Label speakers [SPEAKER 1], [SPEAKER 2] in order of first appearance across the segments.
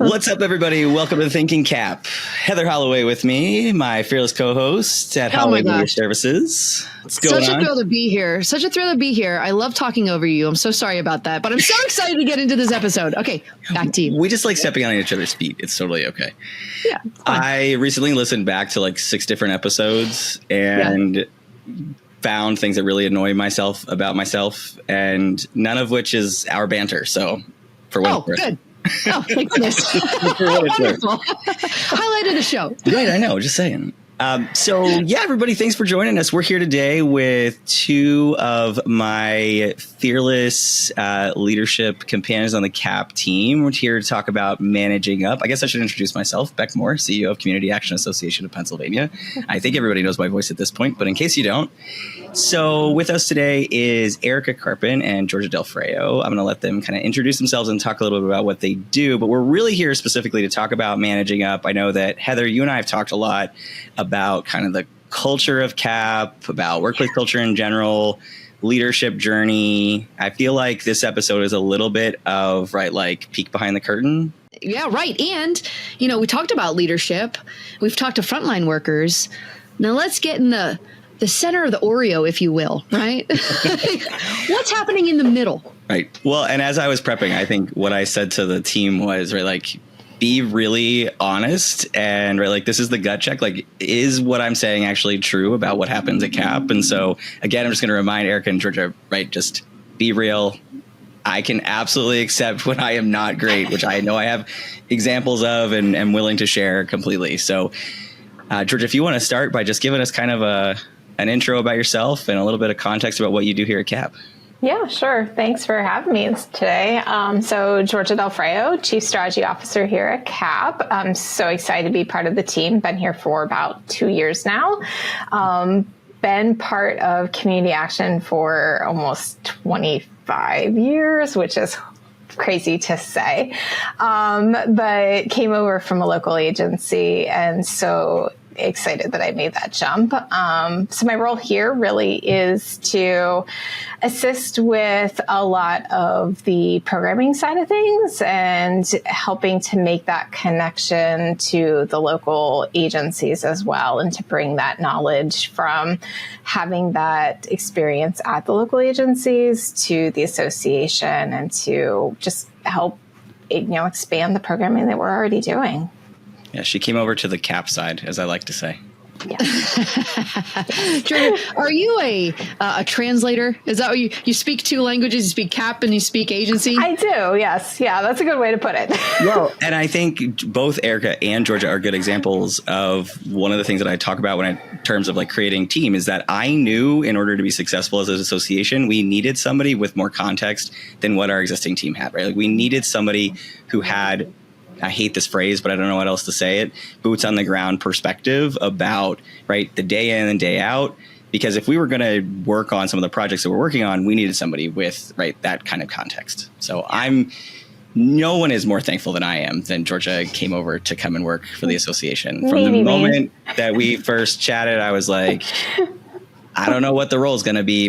[SPEAKER 1] What's up, everybody? Welcome to Thinking CAAP. Heather Holloway with me, my fearless co-host at Holloway Media Services. What's going on?
[SPEAKER 2] Such a thrill to be here. Such a thrill to be here. I love talking over you. I'm so sorry about that, but I'm so excited to get into this episode. Okay, back to you.
[SPEAKER 1] We just like stepping on each other's feet. It's totally okay.
[SPEAKER 2] Yeah.
[SPEAKER 1] I recently listened back to like 6 different episodes and found things that really annoy myself about myself, and none of which is our banter. So for what it's
[SPEAKER 2] good. Oh, thank goodness. Wonderful. Highlight of the show.
[SPEAKER 1] Right, I know. Just saying. So, everybody, thanks for joining us. We're here today with 2 of my fearless leadership companions on the CAAP team. We're here to talk about managing up. I guess I should introduce myself, Beck Moore, CEO of Community Action Association of Pennsylvania. I think everybody knows my voice at this point, but in case you don't. So with us today is Erika Carpin and Georgia Del Freo. I'm going to let them kind of introduce themselves and talk a little bit about what they do, but we're really here specifically to talk about managing up. I know that, Heather, you and I have talked a lot about kind of the culture of CAAP, about workplace culture in general, leadership journey. I feel like this episode is a little bit of, peek behind the curtain.
[SPEAKER 2] Yeah, right. And, we talked about leadership. We've talked to frontline workers. Now let's get in the center of the Oreo, if you will, right? What's happening in the middle?
[SPEAKER 1] Right. Well, and as I was prepping, I think what I said to the team was, be really honest and this is the gut check. Is what I'm saying actually true about what happens at CAAP? And so, again, I'm just going to remind Erika and Georgia, just be real. I can absolutely accept when I am not great, which I know I have examples of and am willing to share completely. So, Georgia, if you want to start by just giving us kind of an intro about yourself and a little bit of context about what you do here at CAAP.
[SPEAKER 3] Yeah, sure. Thanks for having me today. So Georgia Del Freo, Chief Strategy Officer here at CAAP. I'm so excited to be part of the team. Been here for about 2 years now. Been part of community action for almost 25 years, which is crazy to say, but came over from a local agency, and so excited that I made that jump. So my role here really is to assist with a lot of the programming side of things and helping to make that connection to the local agencies as well, and to bring that knowledge from having that experience at the local agencies to the association, and to just help expand the programming that we're already doing.
[SPEAKER 1] Yeah, she came over to the CAAP side, as I like to say.
[SPEAKER 3] Yeah.
[SPEAKER 2] Jordan, are you a translator? Is that what you speak 2 languages? You speak CAAP and you speak agency?
[SPEAKER 3] I do, yes. Yeah, that's a good way to put it.
[SPEAKER 1] Well, and I think both Erika and Georgia are good examples of one of the things that I talk about in terms of creating team, is that I knew in order to be successful as an association, we needed somebody with more context than what our existing team had, right? We needed somebody who had, I hate this phrase, but I don't know what else to say it, boots on the ground perspective about, the day in and day out. Because if we were going to work on some of the projects that we're working on, we needed somebody with, that kind of context. So no one is more thankful than I am than Georgia came over to come and work for the association. From the moment that we first chatted, I was like, I don't know what the role is going to be,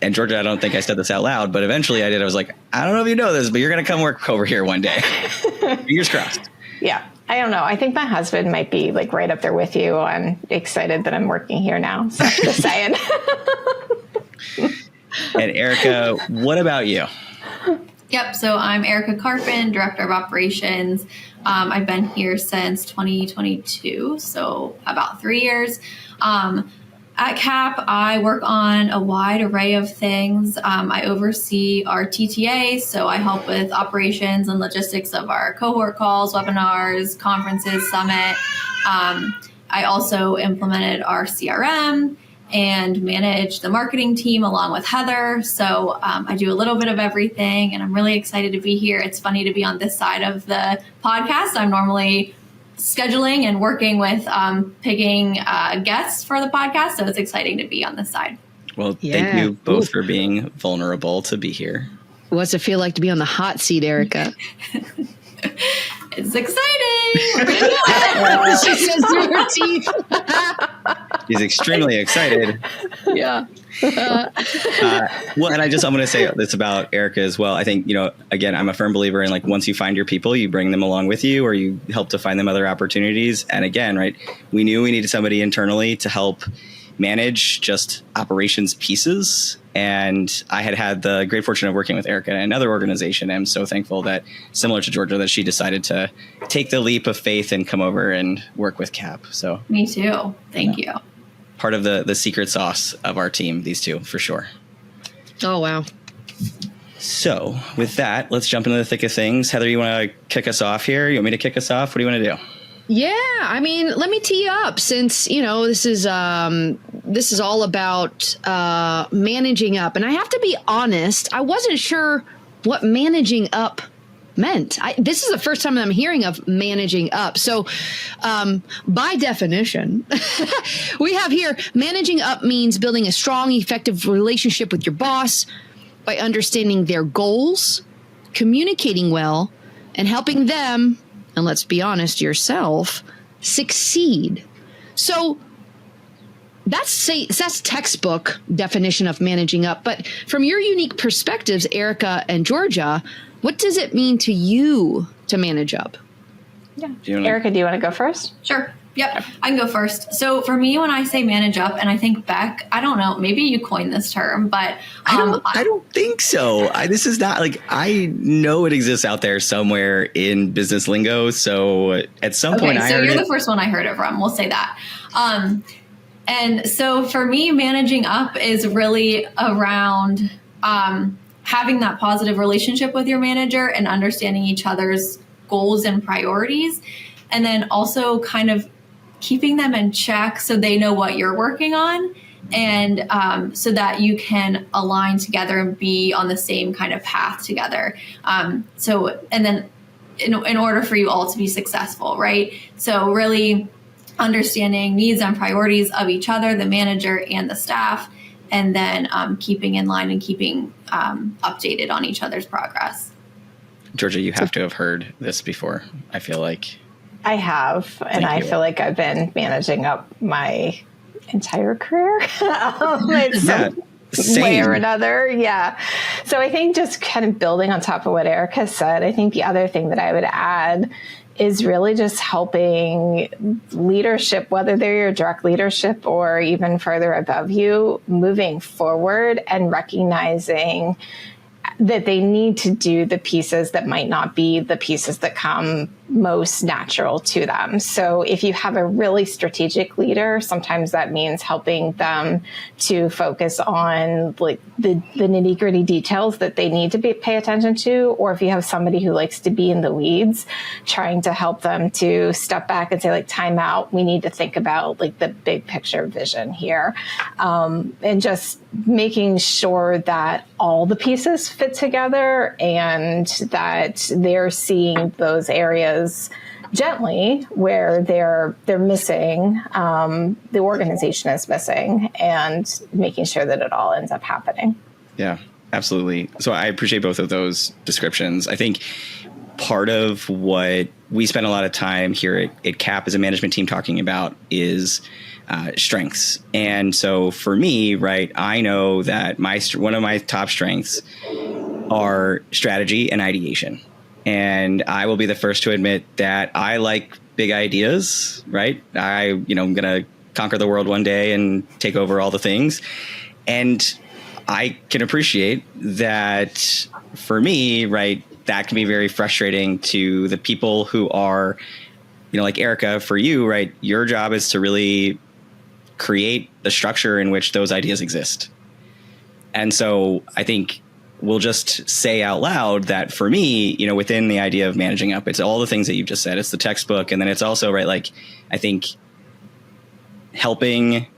[SPEAKER 1] and Georgia, I don't think I said this out loud, but eventually I did. I was like, I don't know if you know this, but you're going to come work over here one day. Fingers crossed.
[SPEAKER 3] Yeah. I don't know. I think my husband might be right up there with you. I'm excited that I'm working here now. So just saying.
[SPEAKER 1] And Erika, what about you?
[SPEAKER 4] Yep. So I'm Erika Carpin, Director of Operations. I've been here since 2022, so about 3 years. At CAAP, I work on a wide array of things. I oversee our TTA, so I help with operations and logistics of our cohort calls, webinars, conferences, summit. I also implemented our CRM and manage the marketing team along with Heather. So I do a little bit of everything, and I'm really excited to be here. It's funny to be on this side of the podcast. I'm normally scheduling and working with picking guests for the podcast. So it's exciting to be on this side.
[SPEAKER 1] Well, thank you both for being vulnerable to be here.
[SPEAKER 2] What's it feel like to be on the hot seat, Erika?
[SPEAKER 4] It's exciting. We're gonna do it.
[SPEAKER 2] She says through her teeth.
[SPEAKER 1] She's extremely excited.
[SPEAKER 2] Yeah.
[SPEAKER 1] Well, and I'm going to say this about Erika as well. I think, again, I'm a firm believer in like, once you find your people, you bring them along with you, or you help to find them other opportunities. And again, right, we knew we needed somebody internally to help manage just operations pieces. And I had the great fortune of working with Erika in another organization. I'm so thankful that, similar to Georgia, that she decided to take the leap of faith and come over and work with CAAP. So
[SPEAKER 4] Me too. Thank you.
[SPEAKER 1] Part of the secret sauce of our team, these two, for sure.
[SPEAKER 2] Oh, wow.
[SPEAKER 1] So with that, let's jump into the thick of things. Heather, you want to kick us off here? You want me to kick us off? What do you want to do?
[SPEAKER 2] Yeah, I mean, let me tee you up, since, this is all about managing up. And I have to be honest, I wasn't sure what managing up meant. This is the first time I'm hearing of managing up. So by definition, we have here, managing up means building a strong, effective relationship with your boss by understanding their goals, communicating well, and helping them, and let's be honest, yourself, succeed. So that's textbook definition of managing up. But from your unique perspectives, Erika and Georgia, what does it mean to you to manage up?
[SPEAKER 3] Yeah. Erika, do you want to go first?
[SPEAKER 4] Sure. Yep. I can go first. So for me, when I say manage up, and I think Beck, I don't know, maybe you coined this term, but
[SPEAKER 1] I don't think so. This is not like, I know it exists out there somewhere in business lingo. So at some point I heard
[SPEAKER 4] you're the first one I heard it from. We'll say that. And so for me, managing up is really around having that positive relationship with your manager and understanding each other's goals and priorities. And then also kind of keeping them in check so they know what you're working on, and so that you can align together and be on the same kind of path together. And then in order for you all to be successful, right? So really understanding needs and priorities of each other, the manager and the staff, and then keeping in line and keeping updated on each other's progress.
[SPEAKER 1] Georgia, you have to have heard this before, I feel like.
[SPEAKER 3] I have, and I feel like I've been managing up my entire career in some way or another. Yeah. So I think just kind of building on top of what Erika said, I think the other thing that I would add is really just helping leadership, whether they're your direct leadership or even further above you, moving forward and recognizing that they need to do the pieces that might not be the pieces that come most natural to them. So if you have a really strategic leader, sometimes that means helping them to focus on like the nitty gritty details that they need to pay attention to. Or if you have somebody who likes to be in the weeds, trying to help them to step back and say like, time out, we need to think about like the big picture vision here. And just making sure that all the pieces fit together and that they're seeing those areas gently where they're missing, the organization is missing, and making sure that it all ends up happening.
[SPEAKER 1] Yeah, absolutely. So I appreciate both of those descriptions. I think part of what we spend a lot of time here at CAAP as a management team talking about is strengths. And so for me, right, I know that one of my top strengths are strategy and ideation. And I will be the first to admit that I like big ideas, right? I'm going to conquer the world one day and take over all the things. And I can appreciate that for me, right, that can be very frustrating to the people who are, like Erika, for you, right, your job is to really create the structure in which those ideas exist. And so I think we'll just say out loud that for me, within the idea of managing up, it's all the things that you've just said. It's the textbook. And then it's also, right, like, I think helping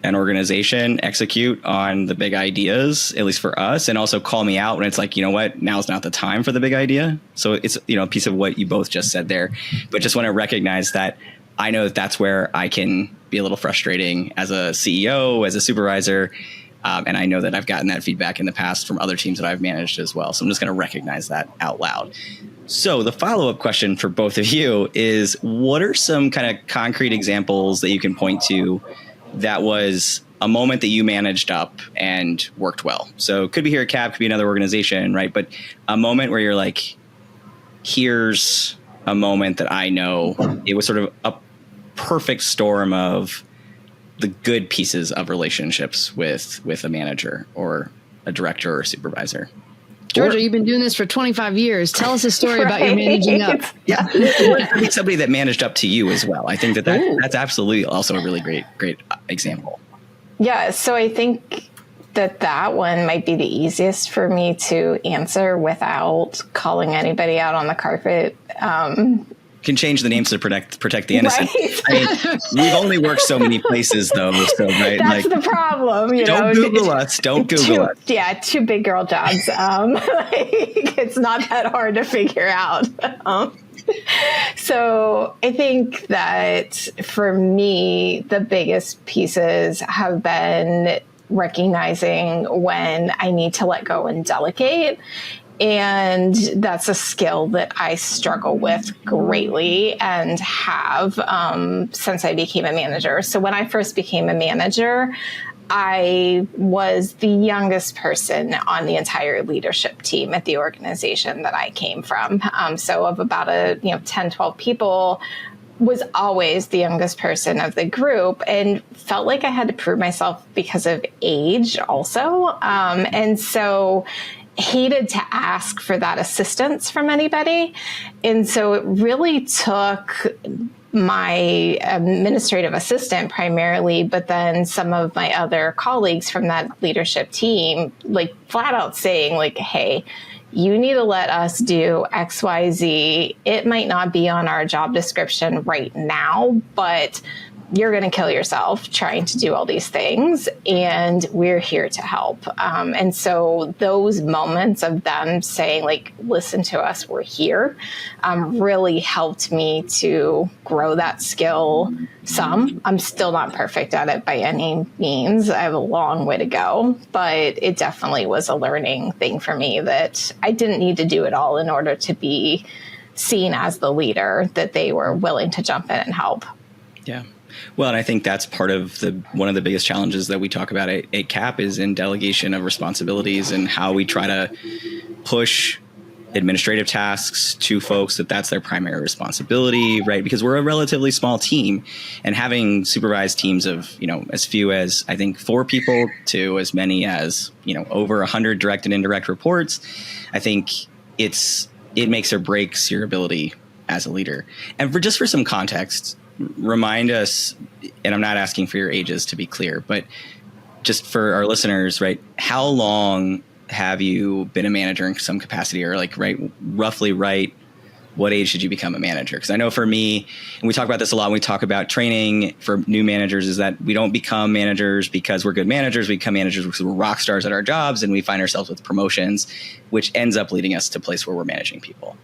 [SPEAKER 1] an organization execute on the big ideas, at least for us, and also call me out when it's like, you know what, now's not the time for the big idea. So it's, a piece of what you both just said there, but just want to recognize that I know that that's where I can be a little frustrating as a CEO, as a supervisor. And I know that I've gotten that feedback in the past from other teams that I've managed as well. So I'm just going to recognize that out loud. So the follow-up question for both of you is, what are some kind of concrete examples that you can point to that was a moment that you managed up and worked well. So it could be here at CAAP, could be another organization, right? But a moment where you're like, here's a moment that I know it was sort of a perfect storm of the good pieces of relationships with a manager or a director or a supervisor.
[SPEAKER 2] Georgia, you've been doing this for 25 years. Tell us a story about your managing up.
[SPEAKER 1] Yeah. Somebody that managed up to you as well. I think that's absolutely also a really great example.
[SPEAKER 3] Yeah. So I think that one might be the easiest for me to answer without calling anybody out on the carpet.
[SPEAKER 1] Can change the names to protect the innocent.
[SPEAKER 3] Right.
[SPEAKER 1] I mean, we've only worked so many places though. So, right,
[SPEAKER 3] that's the problem.
[SPEAKER 1] Don't Google us. Don't Google us.
[SPEAKER 3] Yeah, 2 big girl jobs. It's not that hard to figure out. So I think that for me, the biggest pieces have been recognizing when I need to let go and delegate. And that's a skill that I struggle with greatly and have since I became a manager. So when I first became a manager, I was the youngest person on the entire leadership team at the organization that I came from. So of about 10, 12 people, was always the youngest person of the group and felt like I had to prove myself because of age also. And so hated to ask for that assistance from anybody. And so it really took my administrative assistant primarily, but then some of my other colleagues from that leadership team, like flat out saying like, hey, you need to let us do X, Y, Z. It might not be on our job description right now, but you're going to kill yourself trying to do all these things, and we're here to help. And so those moments of them saying, like, listen to us, we're here, really helped me to grow that skill some. I'm still not perfect at it by any means. I have a long way to go, but it definitely was a learning thing for me that I didn't need to do it all in order to be seen as the leader, that they were willing to jump in and help.
[SPEAKER 1] Yeah. Well, and I think that's part of one of the biggest challenges that we talk about at CAAP is in delegation of responsibilities and how we try to push administrative tasks to folks that's their primary responsibility, right? Because we're a relatively small team, and having supervised teams of, as few as I think 4 people to as many as, over 100 direct and indirect reports, I think it makes or breaks your ability as a leader. And for some context, remind us, and I'm not asking for your ages to be clear, but just for our listeners, right? How long have you been a manager in some capacity, or roughly what age did you become a manager? Because I know for me, and we talk about this a lot when we talk about training for new managers, is that we don't become managers because we're good managers. We become managers because we're rock stars at our jobs, and we find ourselves with promotions, which ends up leading us to a place where we're managing people.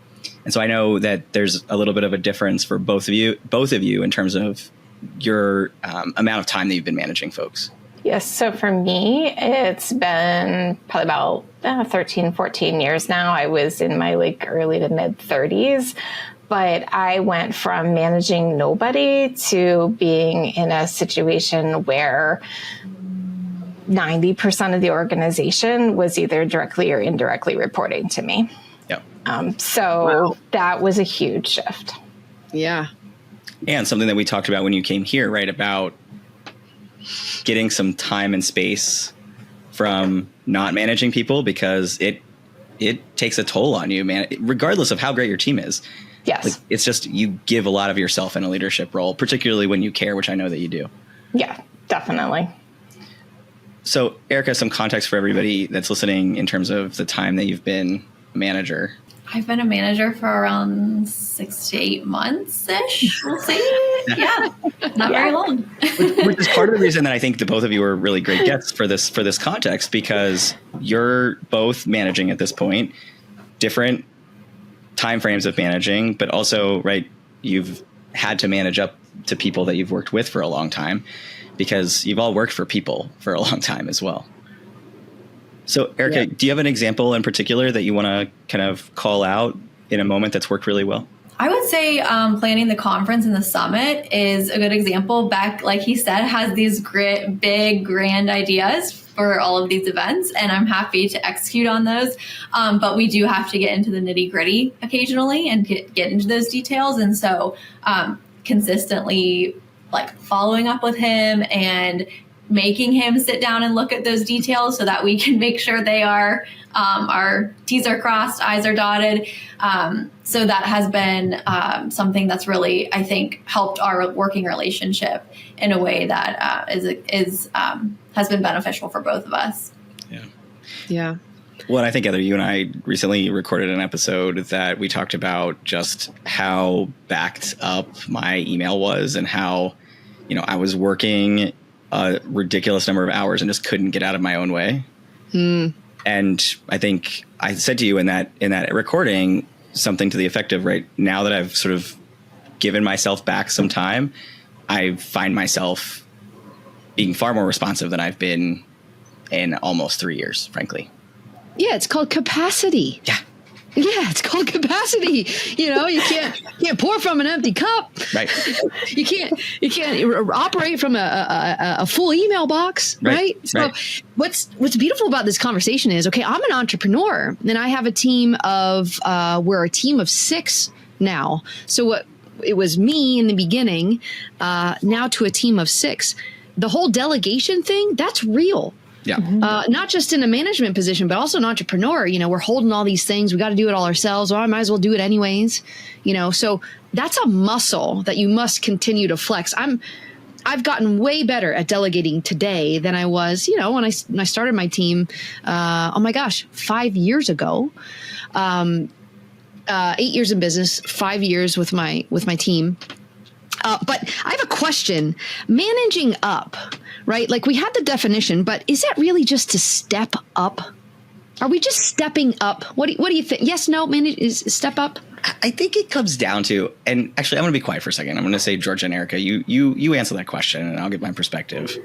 [SPEAKER 1] And so I know that there's a little bit of a difference for both of you in terms of your amount of time that you've been managing folks.
[SPEAKER 3] Yes. So for me, it's been probably about 13, 14 years now. I was in my early to mid 30s, but I went from managing nobody to being in a situation where 90% of the organization was either directly or indirectly reporting to me. So that was a huge shift.
[SPEAKER 2] Yeah.
[SPEAKER 1] And something that we talked about when you came here, right? About getting some time and space from not managing people, because it takes a toll on you, man, regardless of how great your team is.
[SPEAKER 3] Yes.
[SPEAKER 1] It's just, you give a lot of yourself in a leadership role, particularly when you care, which I know that you do.
[SPEAKER 3] Yeah, definitely.
[SPEAKER 1] So Erika, some context for everybody that's listening in terms of the time that you've been a manager.
[SPEAKER 4] I've been a manager for around 6 to 8 months-ish. We'll see. Yeah, not very long.
[SPEAKER 1] Which is part of the reason that I think the both of you are really great guests for this context, because you're both managing at this point, different time frames of managing, but also, right, you've had to manage up to people that you've worked with for a long time, because you've all worked for people for a long time as well. So, Erika, do you have an example in particular that you want to kind of call out in a moment that's worked really well?
[SPEAKER 4] I would say planning the conference and the summit is a good example. Beck, like he said, has these big, grand ideas for all of these events, and I'm happy to execute on those. But we do have to get into the nitty gritty occasionally and get into those details. And so consistently like following up with him and making him sit down and look at those details so that we can make sure they are our T's are crossed, I's are dotted. So that has been something that's really, I think, helped our working relationship in a way that has been beneficial for both of us.
[SPEAKER 1] Yeah.
[SPEAKER 2] Yeah.
[SPEAKER 1] Well, I think, Heather, you and I recently recorded an episode that we talked about just how backed up my email was and how, I was working a ridiculous number of hours and just couldn't get out of my own way. And I think I said to you in that recording something to the effect of, right now that I've sort of given myself back some time, I find myself being far more responsive than I've been in almost 3 years, frankly.
[SPEAKER 2] Yeah, it's called capacity.
[SPEAKER 1] Yeah.
[SPEAKER 2] Yeah, it's called capacity. You can't pour from an empty cup.
[SPEAKER 1] Right.
[SPEAKER 2] You can't operate from a full email box. Right. So
[SPEAKER 1] right.
[SPEAKER 2] What's beautiful about this conversation is, okay, I'm an entrepreneur and I have a team of, we're a team of 6 now. So it was me in the beginning, now to a team of 6. The whole delegation thing, that's real.
[SPEAKER 1] Yeah.
[SPEAKER 2] Not just in a management position, but also an entrepreneur. We're holding all these things. We got to do it all ourselves. Well, I might as well do it anyways. So that's a muscle that you must continue to flex. I've gotten way better at delegating today than I was, when I started my team. 5 years ago. 8 years in business, 5 years with my team. But I have a question. Managing up, right? Like we had the definition, but is that really just to step up? Are we just stepping up? What do you think? Yes, no, is step up?
[SPEAKER 1] I think it comes down to, and actually I'm going to be quiet for a second. I'm going to say, Georgia and Erika, you answer that question and I'll give my perspective.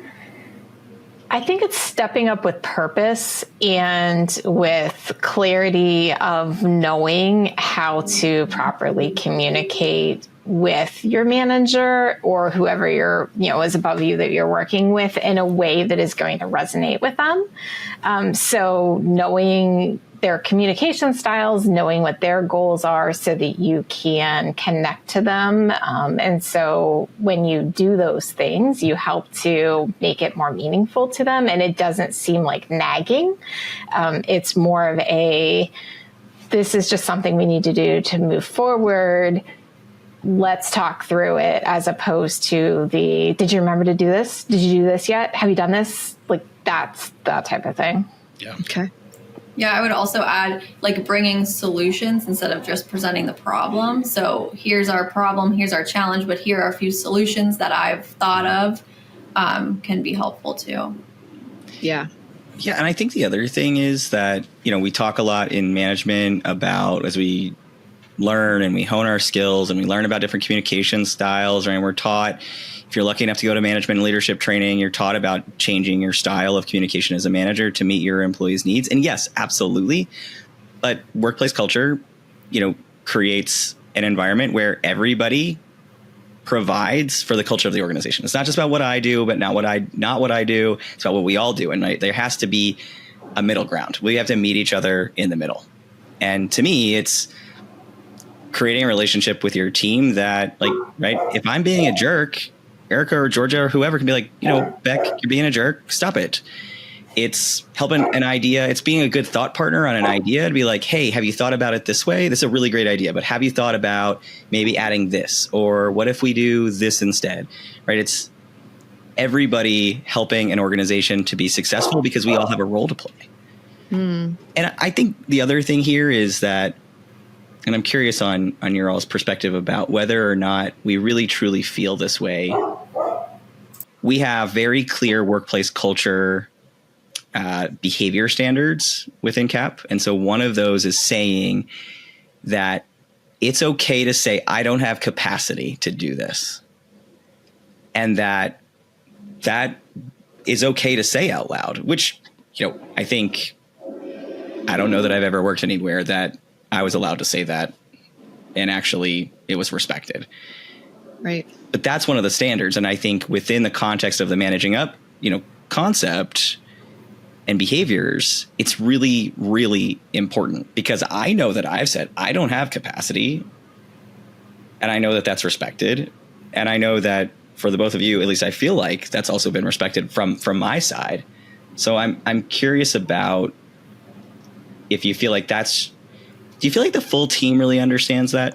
[SPEAKER 3] I think it's stepping up with purpose and with clarity of knowing how to properly communicate with your manager or whoever is above you that you're working with in a way that is going to resonate with them. So knowing their communication styles, knowing what their goals are so that you can connect to them. And so when you do those things, you help to make it more meaningful to them. And it doesn't seem like nagging. It's more of this is just something we need to do to move forward. Let's talk through it, as opposed to did you remember to do this? Did you do this yet? Have you done this? Like that's that type of thing.
[SPEAKER 1] Yeah.
[SPEAKER 2] Okay.
[SPEAKER 4] Yeah, I would also add like bringing solutions instead of just presenting the problem. So here's our problem, here's our challenge, but here are a few solutions that I've thought of can be helpful too.
[SPEAKER 2] Yeah.
[SPEAKER 1] Yeah. And I think the other thing is that, we talk a lot in management about as we learn and we hone our skills and we learn about different communication styles, right? And we're taught, if you're lucky enough to go to management and leadership training, you're taught about changing your style of communication as a manager to meet your employees' needs. And yes, absolutely. But workplace culture, creates an environment where everybody provides for the culture of the organization. It's not just about what I do, but not what I do. It's about what we all do. And right, there has to be a middle ground. We have to meet each other in the middle. And to me, it's creating a relationship with your team that, like, right, if I'm being a jerk, Erika or Georgia or whoever can be like, Beck, you're being a jerk, stop it. It's helping an idea. It's being a good thought partner on an idea to be like, hey, have you thought about it this way? This is a really great idea, but have you thought about maybe adding this? Or what if we do this instead? Right? It's everybody helping an organization to be successful because we all have a role to play. And I think the other thing here is that, and I'm curious on your all's perspective about whether or not we really truly feel this way. We have very clear workplace culture behavior standards within CAAP. And so one of those is saying that it's okay to say, I don't have capacity to do this. And that is okay to say out loud, which, I think, I don't know that I've ever worked anywhere that I was allowed to say that and actually it was respected.
[SPEAKER 2] Right.
[SPEAKER 1] But that's one of the standards. And I think within the context of the managing up, concept and behaviors, it's really, really important, because I know that I've said I don't have capacity, and I know that that's respected. And I know that for the both of you, at least I feel like that's also been respected from my side. So I'm curious about if you feel like do you feel like the full team really understands that?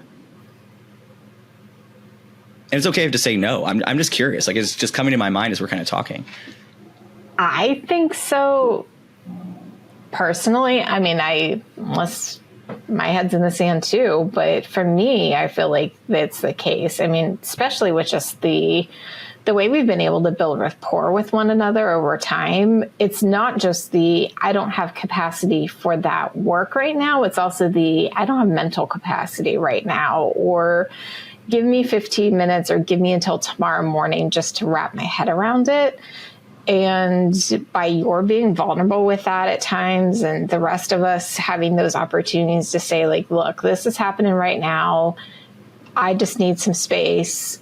[SPEAKER 1] And it's okay to say no. I'm just curious. Like, it's just coming to my mind as we're kind of talking.
[SPEAKER 3] I think so. Personally, I mean, unless my head's in the sand too, but for me, I feel like that's the case. I mean, especially with just the way we've been able to build rapport with one another over time. It's not just I don't have capacity for that work right now. It's also I don't have mental capacity right now, or give me 15 minutes or give me until tomorrow morning just to wrap my head around it. And by your being vulnerable with that at times, and the rest of us having those opportunities to say, like, look, this is happening right now. I just need some space.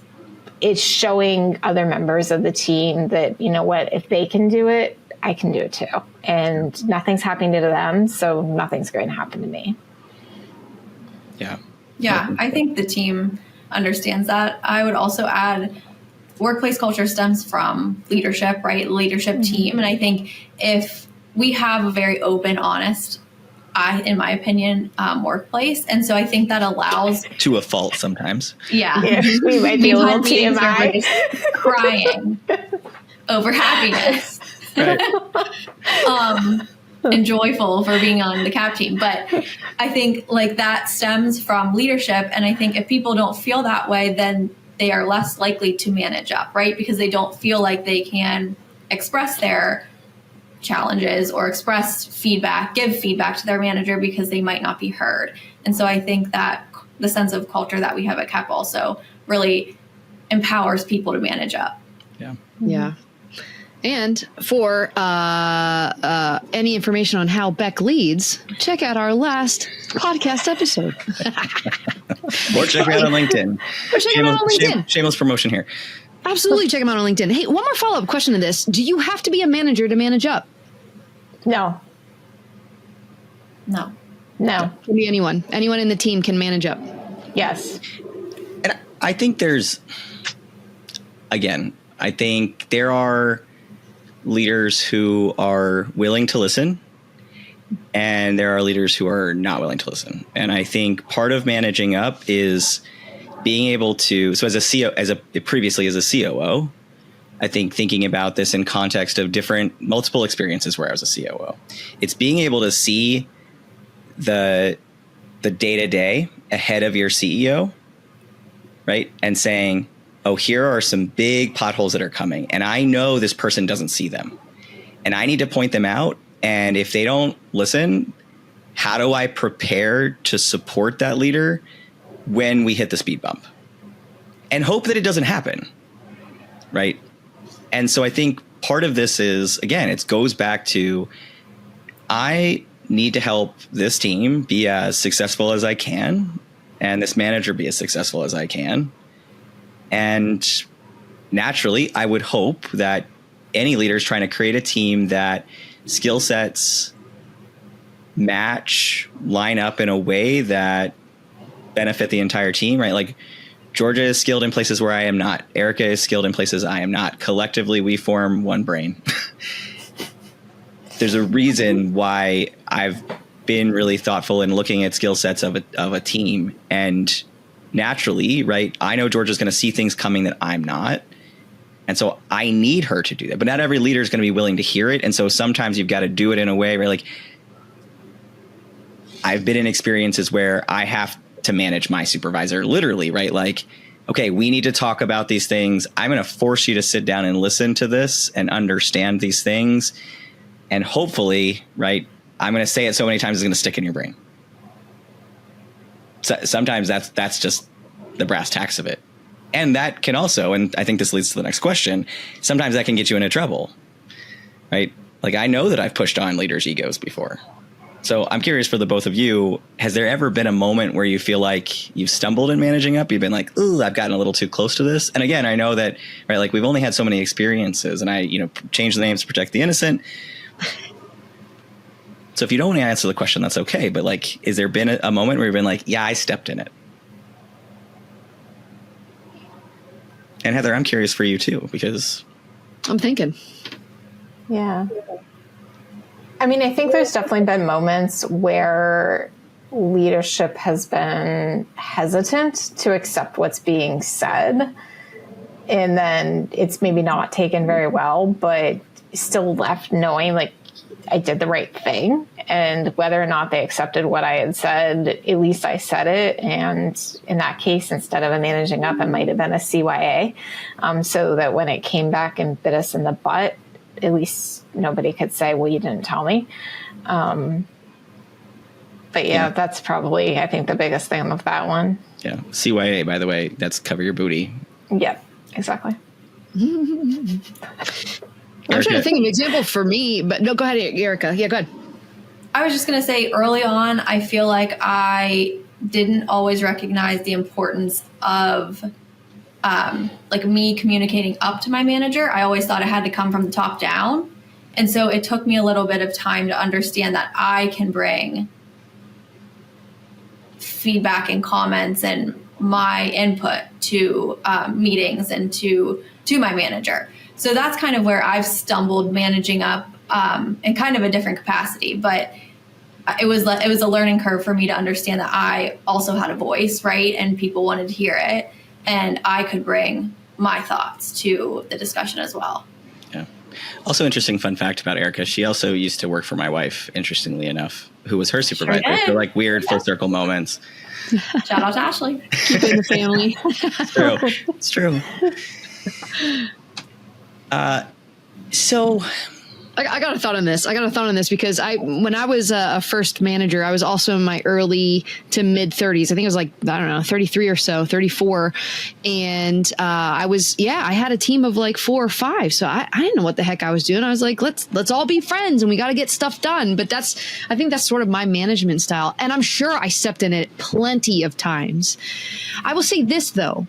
[SPEAKER 3] It's showing other members of the team that, you know what, if they can do it, I can do it too. And nothing's happening to them, so nothing's going to happen to me.
[SPEAKER 1] Yeah.
[SPEAKER 4] Yeah, I think the team understands that. I would also add, workplace culture stems from leadership, right? Leadership team. And I think if we have a very open, honest, in my opinion, workplace. And so I think that allows...
[SPEAKER 1] To a fault sometimes.
[SPEAKER 4] Yeah.
[SPEAKER 3] We might be a little TMI.
[SPEAKER 4] Crying over happiness.
[SPEAKER 1] Right.
[SPEAKER 4] And joyful for being on the CAAP team. But I think like that stems from leadership. And I think if people don't feel that way, then they are less likely to manage up, right? Because they don't feel like they can express their challenges or express feedback, give feedback to their manager, because they might not be heard. And so I think that the sense of culture that we have at CAAP also really empowers people to manage up.
[SPEAKER 1] Yeah.
[SPEAKER 2] Yeah. And for any information on how Beck leads, check out our last podcast episode.
[SPEAKER 1] Or check me out on LinkedIn. Shameless promotion here.
[SPEAKER 2] Absolutely, check them out on LinkedIn. Hey, one more follow-up question to this. Do you have to be a manager to manage up?
[SPEAKER 3] No.
[SPEAKER 4] No.
[SPEAKER 3] No.
[SPEAKER 2] Can be anyone. Anyone in the team can manage up.
[SPEAKER 3] Yes.
[SPEAKER 1] And I think there are leaders who are willing to listen, and there are leaders who are not willing to listen. And I think part of managing up is being able to, so previously as a COO, I think thinking about this in context of multiple experiences where I was a COO, it's being able to see the day-to-day ahead of your CEO, right? And saying, oh, here are some big potholes that are coming, and I know this person doesn't see them, and I need to point them out. And if they don't listen, how do I prepare to support that leader when we hit the speed bump, and hope that it doesn't happen, right? And so I think part of this is, again, it goes back to, I need to help this team be as successful as I can, and this manager be as successful as I can. And naturally, I would hope that any leader is trying to create a team that skill sets match, line up in a way that benefit the entire team, right? Like, Georgia is skilled in places where I am not. Erika is skilled in places I am not. Collectively, we form one brain. There's a reason why I've been really thoughtful in looking at skill sets of a team. And naturally, right, I know Georgia's going to see things coming that I'm not. And so I need her to do that. But not every leader is going to be willing to hear it. And so sometimes you've got to do it in a way where, like, I've been in experiences where I have to manage my supervisor, literally, right? Like, okay, we need to talk about these things. I'm going to force you to sit down and listen to this and understand these things. And hopefully, right, I'm going to say it so many times it's going to stick in your brain. So sometimes that's just the brass tacks of it. And that can also, and I think this leads to the next question, sometimes that can get you into trouble, right? Like, I know that I've pushed on leaders' egos before. So I'm curious for the both of you, has there ever been a moment where you feel like you've stumbled in managing up? You've been like, ooh, I've gotten a little too close to this. And again, I know that, right, like we've only had so many experiences, and I, change the names to protect the innocent. So if you don't want to answer the question, that's okay. But like, is there been a moment where you've been like, yeah, I stepped in it? And Heather, I'm curious for you too, because
[SPEAKER 2] I'm thinking.
[SPEAKER 3] Yeah. I mean, I think there's definitely been moments where leadership has been hesitant to accept what's being said. And then it's maybe not taken very well, but still left knowing like I did the right thing. And whether or not they accepted what I had said, at least I said it. And in that case, instead of a managing up, it might have been a CYA. So that when it came back and bit us in the butt, at least nobody could say, well, you didn't tell me. But yeah, that's probably, I think, the biggest thing of that one.
[SPEAKER 1] Yeah. CYA, by the way, that's cover your booty.
[SPEAKER 3] Yeah, exactly.
[SPEAKER 2] I'm trying to think of an example for me, but no, go ahead, Erika. Yeah, go ahead.
[SPEAKER 4] I was just going to say early on, I feel like I didn't always recognize the importance of like me communicating up to my manager. I always thought it had to come from the top down. And so it took me a little bit of time to understand that I can bring feedback and comments and my input to meetings and to my manager. So that's kind of where I've stumbled managing up in kind of a different capacity. But it was a learning curve for me to understand that I also had a voice, right? And people wanted to hear it. And I could bring my thoughts to the discussion as well.
[SPEAKER 1] Yeah. Also, interesting fun fact about Erika. She also used to work for my wife, interestingly enough, who was her supervisor.
[SPEAKER 4] Sure
[SPEAKER 1] for like weird full circle moments.
[SPEAKER 4] Shout out to Ashley.
[SPEAKER 2] Keep it in the family.
[SPEAKER 1] It's true. So
[SPEAKER 2] I got a thought on this because when I was a first manager, I was also in my early to mid 30s. I think it was like, I don't know, 33 or so, 34. And I had a team of like 4 or 5. So I didn't know what the heck I was doing. I was like, let's all be friends and we got to get stuff done. But I think that's sort of my management style. And I'm sure I stepped in it plenty of times. I will say this though.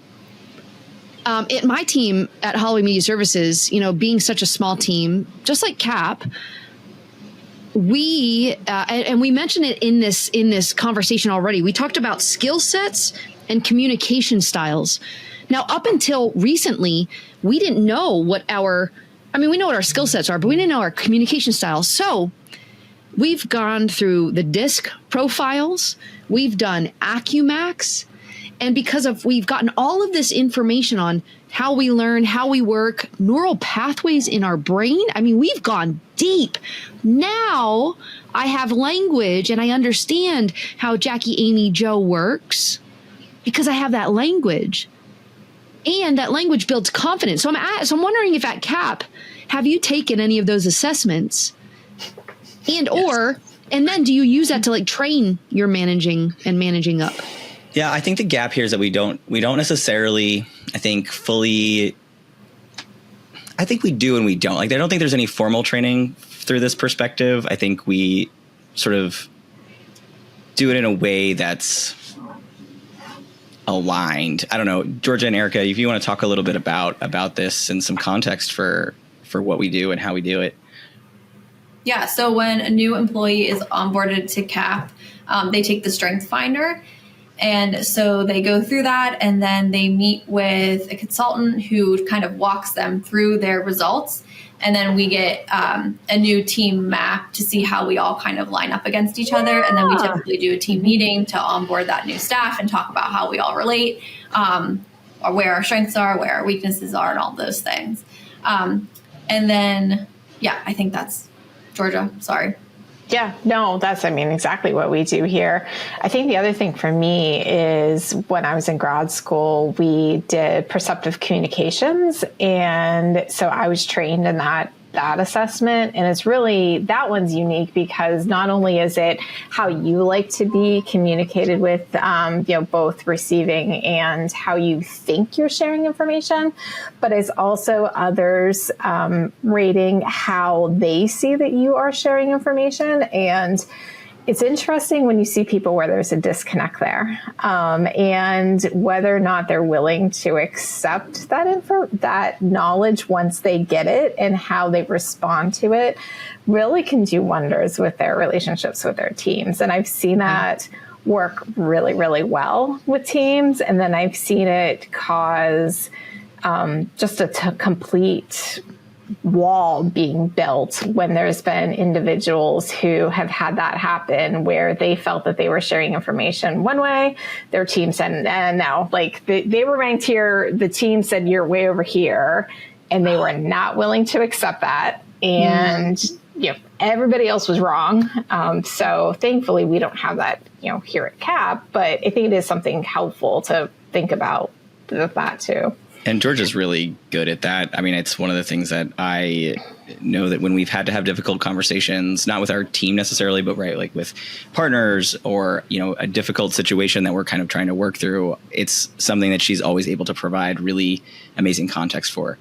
[SPEAKER 2] At my team at Holloway Media Services, being such a small team, just like CAAP, we and we mentioned it in this conversation already. We talked about skill sets and communication styles. Now, up until recently, we didn't know we know what our skill sets are, but we didn't know our communication styles. So we've gone through the DISC profiles. We've done AccuMax. And we've gotten all of this information on how we learn, how we work, neural pathways in our brain. I mean, we've gone deep. Now I have language and I understand how Jackie, Amy, Joe works because I have that language. And that language builds confidence. So I'm wondering if at CAAP, have you taken any of those assessments? And then do you use that to like train your managing up?
[SPEAKER 1] Yeah, I think the gap here is that we don't necessarily, I think, fully. I think we do and we don't. Like, I don't think there's any formal training through this perspective. I think we sort of do it in a way that's aligned. I don't know, Georgia and Erika, if you want to talk a little bit about this and some context for what we do and how we do it.
[SPEAKER 4] Yeah. So when a new employee is onboarded to CAAP, they take the Strength Finder. And so they go through that and then they meet with a consultant who kind of walks them through their results. And then we get a new team map to see how we all kind of line up against each other. And then we typically do a team meeting to onboard that new staff and talk about how we all relate, or where our strengths are, where our weaknesses are, and all those things. And then, I think that's Georgia. Sorry.
[SPEAKER 3] Yeah, no, that's, exactly what we do here. I think the other thing for me is when I was in grad school, we did perceptive communications. And so I was trained in that assessment. And it's really, that one's unique because not only is it how you like to be communicated with, both receiving and how you think you're sharing information, but it's also others rating how they see that you are sharing information. And it's interesting when you see people where there's a disconnect there, and whether or not they're willing to accept that knowledge once they get it, and how they respond to it really can do wonders with their relationships with their teams. And I've seen that work really, really well with teams. And then I've seen it cause just a complete wall being built when there's been individuals who have had that happen, where they felt that they were sharing information one way, their team said, and no, like they were ranked here, the team said you're way over here, and they were not willing to accept that. And everybody else was wrong. So thankfully we don't have that, here at CAAP, but I think it is something helpful to think about that too.
[SPEAKER 1] And Georgia's really good at that. I mean, it's one of the things that I know that when we've had to have difficult conversations, not with our team necessarily, but like with partners or, a difficult situation that we're kind of trying to work through, it's something that she's always able to provide really amazing context for.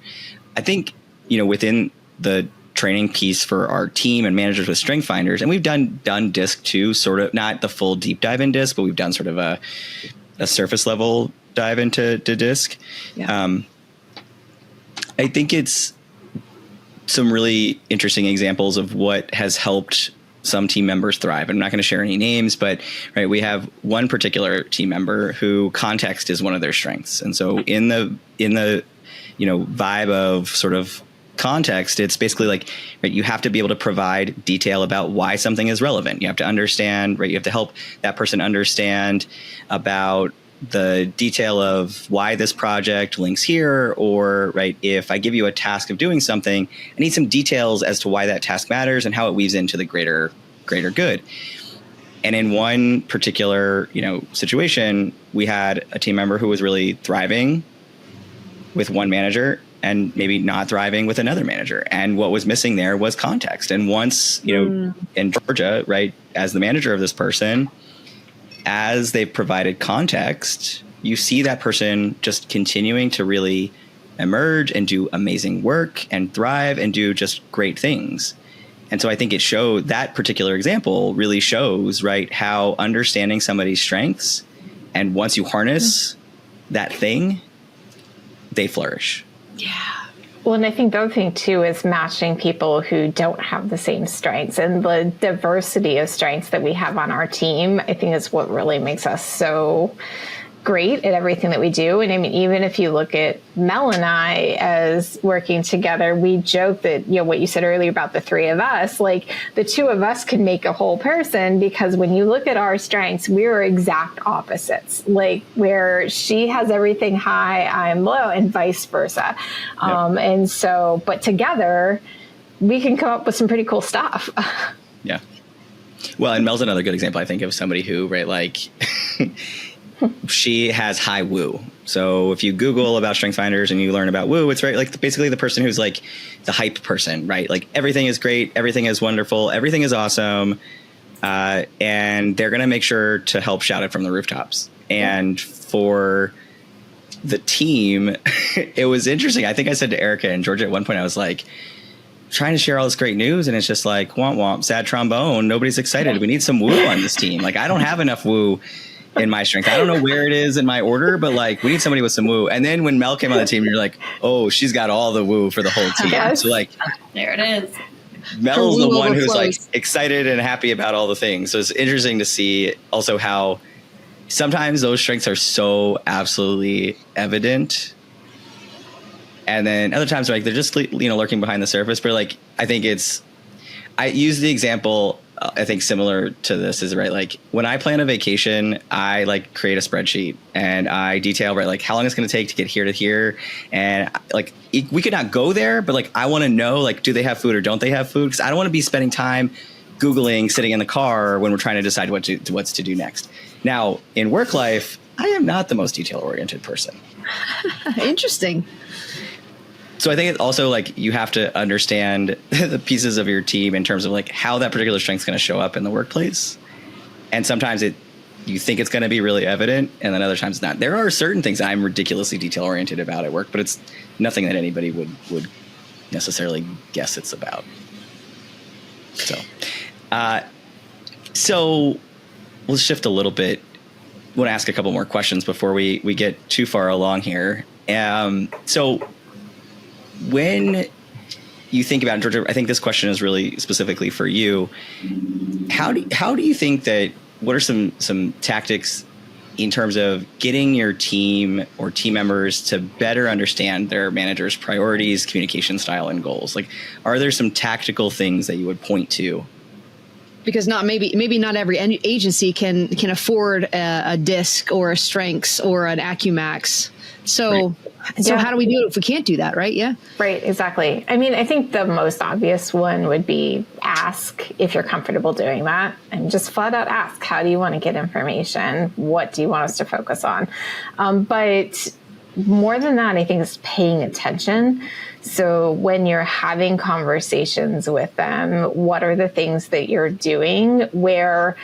[SPEAKER 1] I think, within the training piece for our team and managers with strength finders, and we've done DISC too, sort of not the full deep dive in DISC, but we've done sort of a surface level dive into DISC. Yeah. I think it's some really interesting examples of what has helped some team members thrive. I'm not going to share any names, but we have one particular team member who context is one of their strengths. And so in the vibe of sort of context, it's basically like, you have to be able to provide detail about why something is relevant. You have to understand, you have to help that person understand about the detail of why this project links here, or if I give you a task of doing something, I need some details as to why that task matters and how it weaves into the greater good. And in one particular, situation, we had a team member who was really thriving with one manager and maybe not thriving with another manager. And what was missing there was context. And once, in Georgia, as the manager of this person, as they've provided context, you see that person just continuing to really emerge and do amazing work and thrive and do just great things. And so I think that particular example really shows, how understanding somebody's strengths, and once you harness that thing, they flourish.
[SPEAKER 3] Yeah. Well, and I think the other thing too is matching people who don't have the same strengths, and the diversity of strengths that we have on our team, I think is what really makes us so great at everything that we do. And I mean, even if you look at Mel and I as working together, we joke that, what you said earlier about the three of us, the two of us could make a whole person, because when you look at our strengths, we're exact opposites, where she has everything high, I'm low, and vice versa. Yep. And so, but together we can come up with some pretty cool stuff.
[SPEAKER 1] Yeah. Well, and Mel's another good example, I think, of somebody who, she has high woo. So if you Google about strength finders and you learn about woo, it's basically the person who's the hype person, everything is great. Everything is wonderful. Everything is awesome. And they're going to make sure to help shout it from the rooftops. And for the team, it was interesting. I think I said to Erika and Georgia at one point, I was trying to share all this great news, and it's just womp womp, sad trombone. Nobody's excited. We need some woo on this team. I don't have enough woo in my strength. I don't know where it is in my order, but we need somebody with some woo. And then when Mel came on the team, you're oh, she's got all the woo for the whole team.
[SPEAKER 3] Yes.
[SPEAKER 1] So
[SPEAKER 4] there it is.
[SPEAKER 1] Mel's the one who's excited and happy about all the things. So it's interesting to see also how sometimes those strengths are so absolutely evident, and then other times they're just lurking behind the surface. But I think I use the example, I think similar to this is when I plan a vacation, I create a spreadsheet and I detail how long it's going to take to get here to here. And we could not go there, but I want to know, do they have food or don't they have food? Because I don't want to be spending time Googling sitting in the car when we're trying to decide what's to do next. Now, in work life, I am not the most detail oriented person.
[SPEAKER 2] Interesting.
[SPEAKER 1] So I think it's also you have to understand the pieces of your team in terms of how that particular strength is going to show up in the workplace. And sometimes you think it's going to be really evident, and then other times it's not. There are certain things I'm ridiculously detail oriented about at work, but it's nothing that anybody would necessarily guess it's about. So So let's shift a little bit. I want to ask a couple more questions before we get too far along here. So when you think about, Georgia, I think this question is really specifically for you. How do you think that, what are some tactics in terms of getting your team or team members to better understand their manager's priorities, communication style, and goals? Like, are there some tactical things that you would point to?
[SPEAKER 2] Because maybe not every agency can afford a DISC or a Strengths or an AccuMax. So how do we do it if we can't do that, right? Yeah.
[SPEAKER 3] Right, exactly. I mean, I think the most obvious one would be ask if you're comfortable doing that, and just flat out ask, how do you want to get information? What do you want us to focus on? But more than that, I think is paying attention. So when you're having conversations with them, what are the things that you're doing where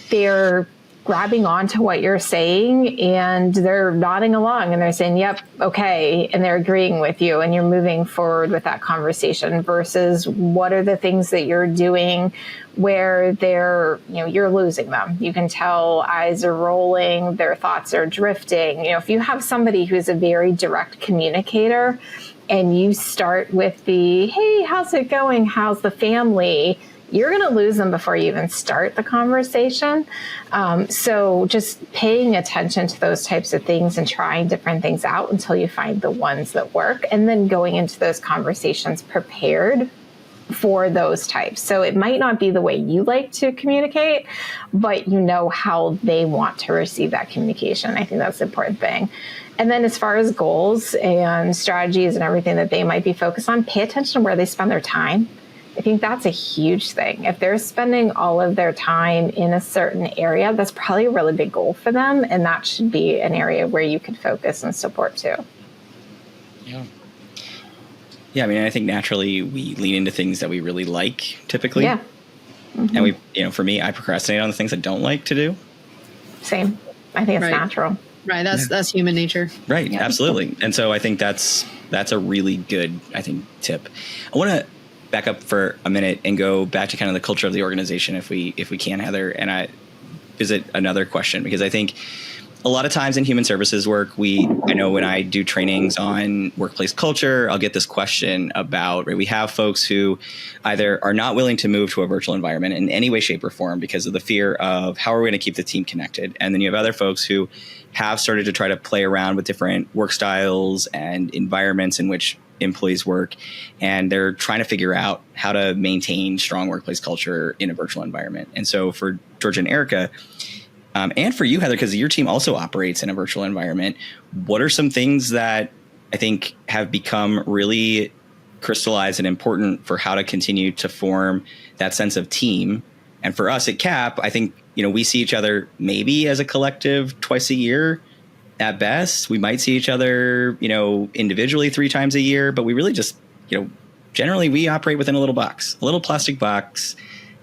[SPEAKER 3] they're grabbing onto what you're saying and they're nodding along and they're saying, yep, okay, and they're agreeing with you and you're moving forward with that conversation, versus what are the things that you're doing where you're losing them. You can tell eyes are rolling, their thoughts are drifting. If you have somebody who's a very direct communicator and you start with the, hey, how's it going? How's the family? You're going to lose them before you even start the conversation. So just paying attention to those types of things and trying different things out until you find the ones that work, and then going into those conversations prepared for those types. So it might not be the way you like to communicate, but you know how they want to receive that communication. I think that's the important thing. And then as far as goals and strategies and everything that they might be focused on, pay attention to where they spend their time. I think that's a huge thing. If they're spending all of their time in a certain area, that's probably a really big goal for them. And that should be an area where you could focus and support too.
[SPEAKER 1] Yeah. Yeah. I mean, I think naturally we lean into things that we really like typically.
[SPEAKER 3] Yeah. Mm-hmm.
[SPEAKER 1] And for me, I procrastinate on the things I don't like to do.
[SPEAKER 3] Same. I think it's natural.
[SPEAKER 2] Right. That's human nature.
[SPEAKER 1] Right.
[SPEAKER 2] Yeah.
[SPEAKER 1] Absolutely. And so I think that's a really good, tip. I want to back up for a minute and go back to kind of the culture of the organization if we can, Heather, and I visit another question, because I think a lot of times in human services work, I know when I do trainings on workplace culture, I'll get this question about, right, we have folks who either are not willing to move to a virtual environment in any way, shape, or form because of the fear of how are we going to keep the team connected. And then you have other folks who have started to try to play around with different work styles and environments in which employees work, and they're trying to figure out how to maintain strong workplace culture in a virtual environment. And so for Georgia and Erika, and for you, Heather, because your team also operates in a virtual environment, what are some things that I think have become really crystallized and important for how to continue to form that sense of team? And for us at CAAP, I think, we see each other maybe as a collective twice a year. At best, we might see each other, individually 3 times a year, but we really just, generally we operate within a little box, a little plastic box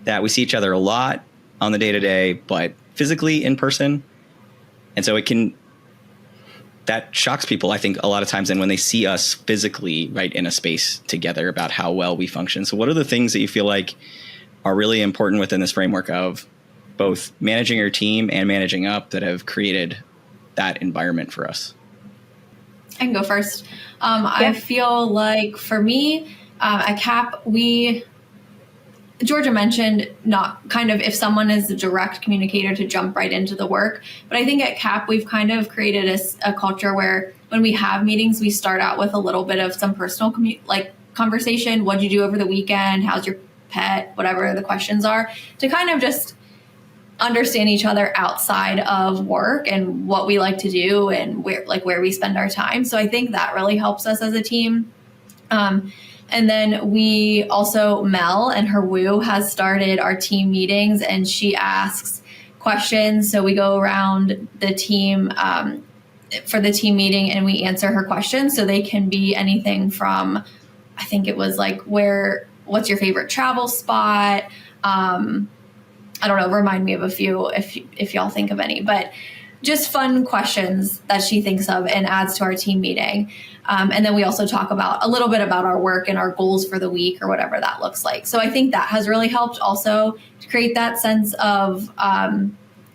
[SPEAKER 1] that we see each other a lot on the day to day, but physically in person. And so that shocks people, I think, a lot of times. And when they see us physically, right, in a space together, about how well we function. So what are the things that you feel like are really important within this framework of both managing your team and managing up that have created that environment for us?
[SPEAKER 4] I can go first. I feel like for me, at CAAP, Georgia mentioned not kind of if someone is a direct communicator to jump right into the work. But I think at CAAP, we've kind of created a culture where when we have meetings, we start out with a little bit of some personal conversation. What'd you do over the weekend? How's your pet? Whatever the questions are, to kind of just understand each other outside of work and what we like to do and where we spend our time. So I think that really helps us as a team. And then we also, Mel and her Woo has started our team meetings, and she asks questions. So we go around the team for the team meeting and we answer her questions. So they can be anything from, I think it was like, what's your favorite travel spot? I don't know, remind me of a few if y'all think of any, but just fun questions that she thinks of and adds to our team meeting. And then we also talk about a little bit about our work and our goals for the week or whatever that looks like. So I think that has really helped also to create that sense of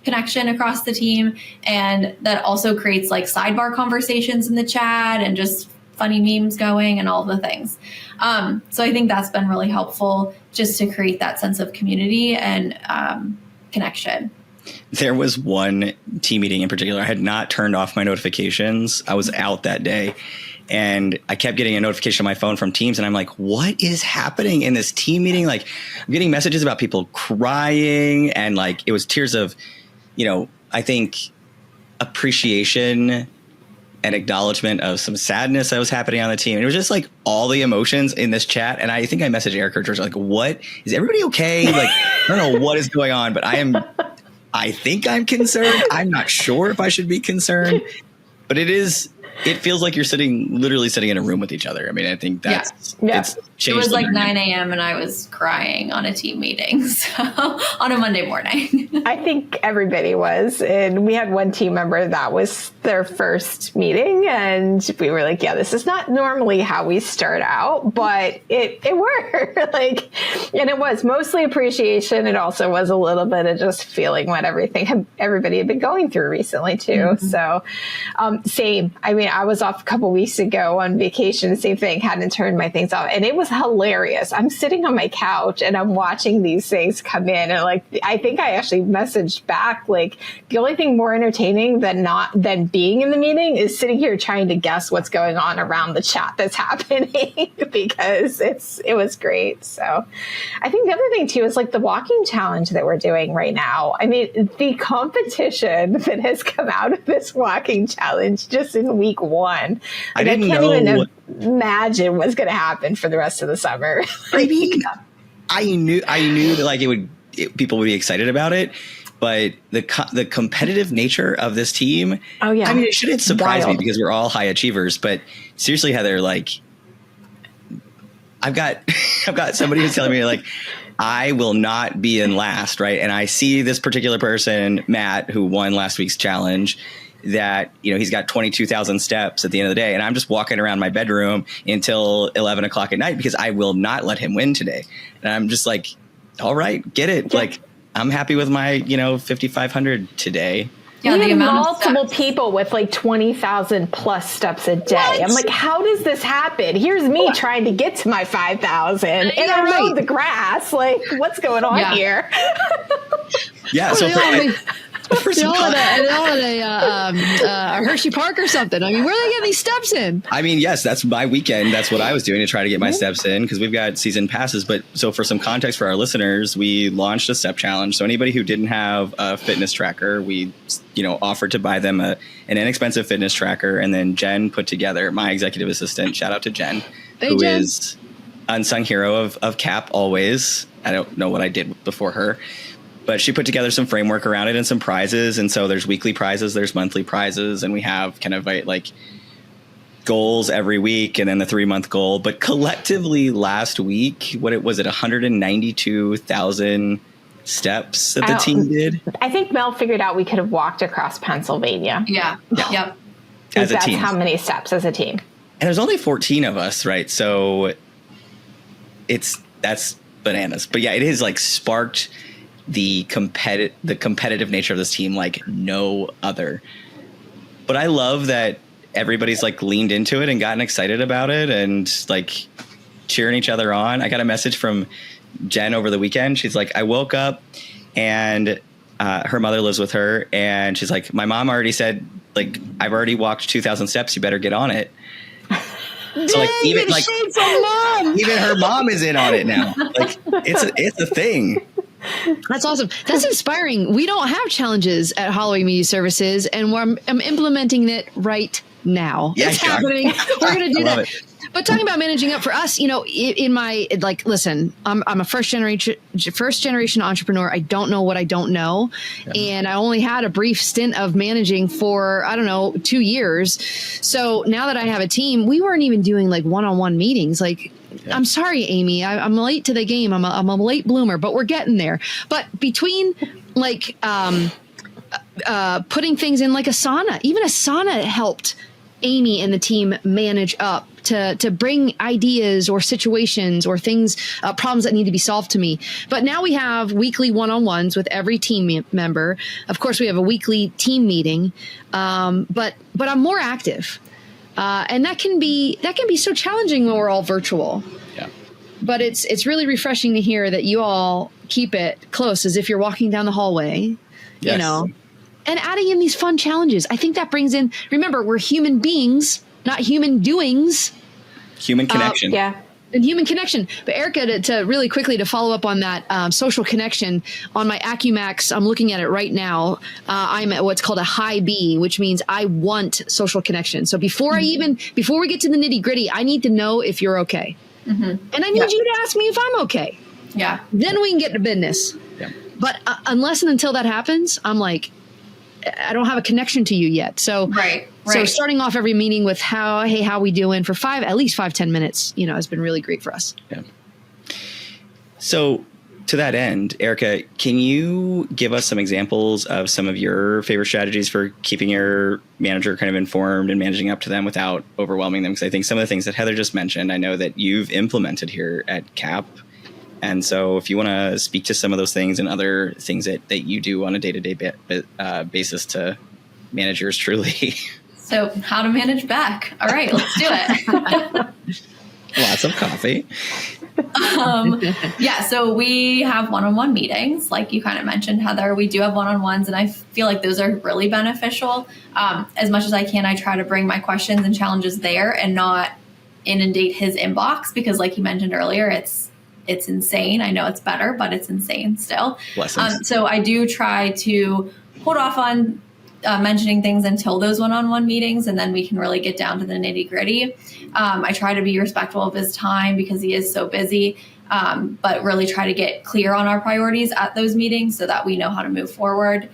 [SPEAKER 4] connection across the team. And that also creates like sidebar conversations in the chat and just funny memes going and all the things. So I think that's been really helpful just to create that sense of community and connection.
[SPEAKER 1] There was one team meeting in particular. I had not turned off my notifications. I was out that day and I kept getting a notification on my phone from Teams. And I'm like, what is happening in this team meeting? Like, I'm getting messages about people crying and like it was tears of, I think appreciation and acknowledgement of some sadness that was happening on the team. And it was just like all the emotions in this chat. And I think I messaged Erika or Georgia, like, what? Is everybody okay? Like, I don't know what is going on, but I think I'm concerned. I'm not sure if I should be concerned, but it feels like you're literally sitting in a room with each other. I mean, I think it's changed.
[SPEAKER 4] It was like 9 a.m. and I was crying on a team meeting on a Monday morning.
[SPEAKER 3] I think everybody was. And we had one team member that was their first meeting. And we were like, yeah, this is not normally how we start out, but it worked. And it was mostly appreciation. It also was a little bit of just feeling what everybody had been going through recently too. Mm-hmm. So same. I mean, I was off a couple weeks ago on vacation, same thing, hadn't turned my things off. And it was hilarious. I'm sitting on my couch and I'm watching these things come in. And I think I actually messaged back, the only thing more entertaining than being in the meeting is sitting here trying to guess what's going on around the chat that's happening because it was great. So I think the other thing too is the walking challenge that we're doing right now. I mean, the competition that has come out of this walking challenge just in week one, I can't even imagine what's going to happen for the rest of the summer.
[SPEAKER 1] I mean, I knew that people would be excited about it, but the competitive nature of this team. Oh yeah, I mean, it shouldn't surprise me because we're all high achievers. But seriously, Heather, I've got somebody who's telling me I will not be in last, right? And I see this particular person, Matt, who won last week's challenge, that, he's got 22,000 steps at the end of the day. And I'm just walking around my bedroom until 11 o'clock at night because I will not let him win today. And I'm just like, all right, get it. Yeah. I'm happy with my, 5,500 today.
[SPEAKER 3] Yeah, we have multiple people with 20,000 plus steps a day. What? I'm like, how does this happen? Here's me trying to get to my 5,000 and I rode the grass. What's going on here?
[SPEAKER 1] Yeah. So
[SPEAKER 2] they all had a Hershey Park or something. I mean, where are they getting these steps in?
[SPEAKER 1] I mean, yes, that's my weekend. That's what I was doing to try to get my steps in because we've got season passes. But so for some context for our listeners, we launched a step challenge. So anybody who didn't have a fitness tracker, we, offered to buy them an inexpensive fitness tracker. And then Jen put together, my executive assistant, shout out to Jen, who is unsung hero of CAAP always. I don't know what I did before her. But she put together some framework around it and some prizes. And so there's weekly prizes, there's monthly prizes, and we have kind of goals every week and then the 3-month goal. But collectively last week, what was it, 192,000 steps that the team did?
[SPEAKER 3] I think Mel figured out we could have walked across Pennsylvania.
[SPEAKER 4] Yeah. Yep.
[SPEAKER 1] As a team.
[SPEAKER 3] That's how many steps as a team.
[SPEAKER 1] And there's only 14 of us, right? So that's bananas. But yeah, it has sparked the competitive nature of this team like no other. But I love that everybody's leaned into it and gotten excited about it and cheering each other on. I got a message from Jen over the weekend. She's like, I woke up and her mother lives with her and she's like, my mom already said I've already walked 2,000 steps. You better get on it. So even her mom is in on it now. It's a thing.
[SPEAKER 2] That's awesome. That's inspiring. We don't have challenges at Holloway Media Services, and I'm implementing it right now.
[SPEAKER 1] Yeah,
[SPEAKER 2] it's happening. We're going to do that.
[SPEAKER 1] It.
[SPEAKER 2] But talking about managing up for us, in my listen, I'm a first generation entrepreneur. I don't know what I don't know, and I only had a brief stint of managing for 2 years. So now that I have a team, we weren't even doing one-on-one meetings. I'm sorry, Amy, I'm late to the game. I'm a late bloomer, but we're getting there. But between putting things in like Asana. Even Asana helped Amy and the team manage up to bring ideas or situations or things, problems that need to be solved to me. But now we have weekly one-on-ones with every team member. Of course, we have a weekly team meeting, but I'm more active. And that can be so challenging when we're all virtual.
[SPEAKER 1] Yeah.
[SPEAKER 2] But it's really refreshing to hear that you all keep it close as if you're walking down the hallway,
[SPEAKER 1] Yes.
[SPEAKER 2] you know, and adding in these fun challenges. I think that brings in, remember, we're human beings, not human doings.
[SPEAKER 1] Human connection.
[SPEAKER 3] Yeah.
[SPEAKER 2] And human connection. But Erika, to really quickly to follow up on that social connection, on my AccuMax, I'm looking at it right now. I'm at what's called a high B, which means I want social connection. So before we get to the nitty gritty, I need to know if you're okay.
[SPEAKER 4] Mm-hmm.
[SPEAKER 2] And I need you to ask me if I'm okay.
[SPEAKER 4] Yeah.
[SPEAKER 2] Then we can get to business.
[SPEAKER 1] Yeah.
[SPEAKER 2] But unless and until that happens, I'm like, I don't have a connection to you yet. So,
[SPEAKER 4] Right.
[SPEAKER 2] So starting off every meeting with how we doing for at least 5-10 minutes, you know, has been really great for us.
[SPEAKER 1] Yeah. So to that end, Erika, can you give us some examples of some of your favorite strategies for keeping your manager kind of informed and managing up to them without overwhelming them? Because I think some of the things that Heather just mentioned, I know that you've implemented here at CAAP. And so if you want to speak to some of those things and other things that you do on a day-to-day basis to manage yours truly.
[SPEAKER 4] So how to manage Beck. All right, let's do it.
[SPEAKER 1] Lots of coffee.
[SPEAKER 4] Yeah, so we have one-on-one meetings, like you kind of mentioned, Heather. We do have one-on-ones, and I feel like those are really beneficial. As much as I can, I try to bring my questions and challenges there and not inundate his inbox because, like you mentioned earlier, it's insane. I know it's better, but it's insane still. So I do try to hold off on mentioning things until those one-on-one meetings, and then we can really get down to the nitty-gritty. I try to be respectful of his time because he is so busy, but really try to get clear on our priorities at those meetings so that we know how to move forward.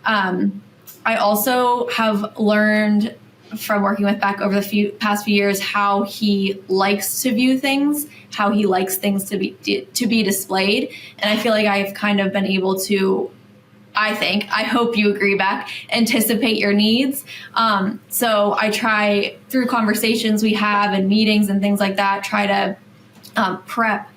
[SPEAKER 4] I also have learned from working with Beck over the past few years how he likes to view things, how he likes things to be displayed. And I feel like I've kind of been able to, I hope you agree, Beck, anticipate your needs. So I try, through conversations we have and meetings and things like that, try to prep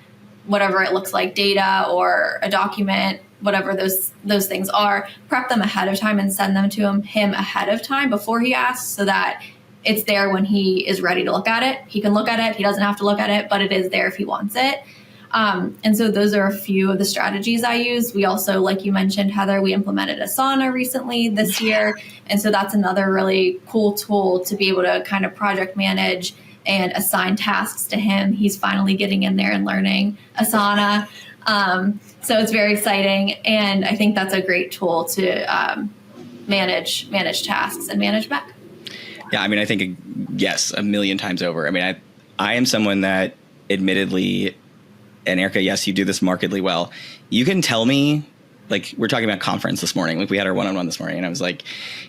[SPEAKER 4] whatever it looks like, data or a document, whatever those things are, prep them ahead of time and send them to him ahead of time before he asks, so that it's there when he is ready to look at it. He can look at it. He doesn't have to look at it, but it is there if he wants it. And so those are a few of the strategies I use. We also, like you mentioned, Heather, we implemented Asana recently this year. And so that's another really cool tool to be able to kind of project manage and assign tasks to him. He's finally getting in there and learning Asana. So it's very exciting. And I think that's a great tool to manage tasks and manage Beck.
[SPEAKER 1] Yeah, I mean, I think, yes, a million times over. I mean, I am someone that admittedly, and Erika, yes, you do this markedly well. You can tell me, like, we're talking about conference this morning. Like, we had our one-on-one this morning, and I was like,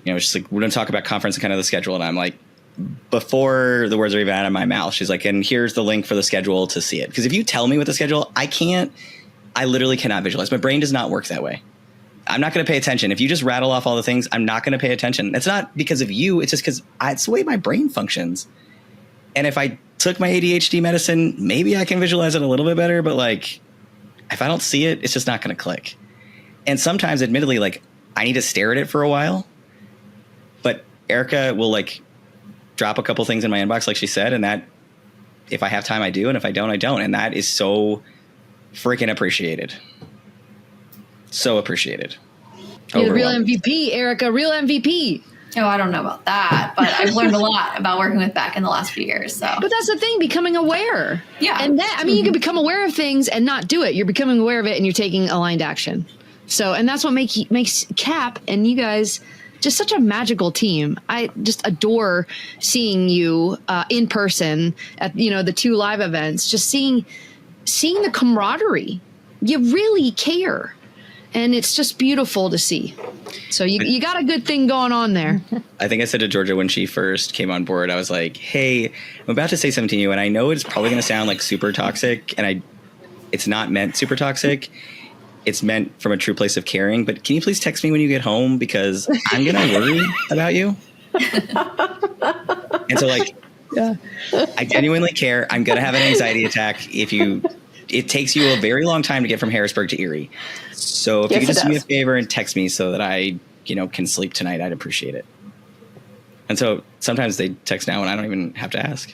[SPEAKER 1] you know, she's like, we're going to talk about conference and kind of the schedule. And I'm like, before the words are even out of my mouth, she's like, and here's the link for the schedule to see it. Because if you tell me what the schedule, I literally cannot visualize. My brain does not work that way. I'm not going to pay attention. If you just rattle off all the things, I'm not going to pay attention. It's not because of you. It's just because it's the way my brain functions. And if I took my ADHD medicine, maybe I can visualize it a little bit better. But like, if I don't see it, it's just not going to click. And sometimes, admittedly, like, I need to stare at it for a while. But Erika will like drop a couple things in my inbox, like she said. And that, if I have time, I do. And if I don't, I don't. And that is so freaking appreciated. So appreciated.
[SPEAKER 2] You're the real MVP, Erika, real MVP.
[SPEAKER 4] Oh, I don't know about that, but I've learned a lot about working with Beck in the last few years. So,
[SPEAKER 2] but that's the thing, becoming aware.
[SPEAKER 4] Yeah.
[SPEAKER 2] And that, I mean, you can become aware of things and not do it. You're becoming aware of it and you're taking aligned action. So, and that's what makes CAAP and you guys just such a magical team. I just adore seeing you in person at, you know, the 2 live events, just seeing the camaraderie. You really care. And it's just beautiful to see. So you got a good thing going on there.
[SPEAKER 1] I think I said to Georgia when she first came on board, I was like, hey, I'm about to say something to you. And I know it's probably going to sound like super toxic. And it's not meant super toxic. it's meant from a true place of caring, but can you please text me when you get home because I'm going to worry about you. And so like, I genuinely care. I'm going to have an anxiety attack it takes you a very long time to get from Harrisburg to Erie. So if you could just do me a favor and text me so that I, can sleep tonight, I'd appreciate it. And so sometimes they text now and I don't even have to ask.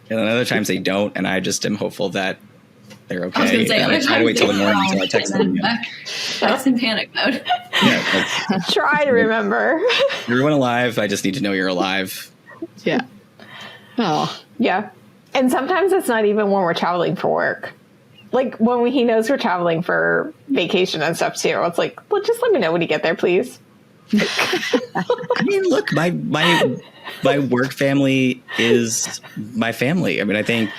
[SPEAKER 1] And then other times they don't. And I just am hopeful that they're okay.
[SPEAKER 4] I was going to say,
[SPEAKER 1] I try to wait till the morning until I text them.
[SPEAKER 4] That's in panic mode.
[SPEAKER 1] Yeah,
[SPEAKER 3] try to remember.
[SPEAKER 1] Everyone alive. I just need to know you're alive.
[SPEAKER 2] Yeah. Oh.
[SPEAKER 3] Yeah. And sometimes it's not even when we're traveling for work. Like when he knows we're traveling for vacation and stuff too. It's like, well, just let me know when you get there, please.
[SPEAKER 1] I mean, look, my work family is my family. I mean, I think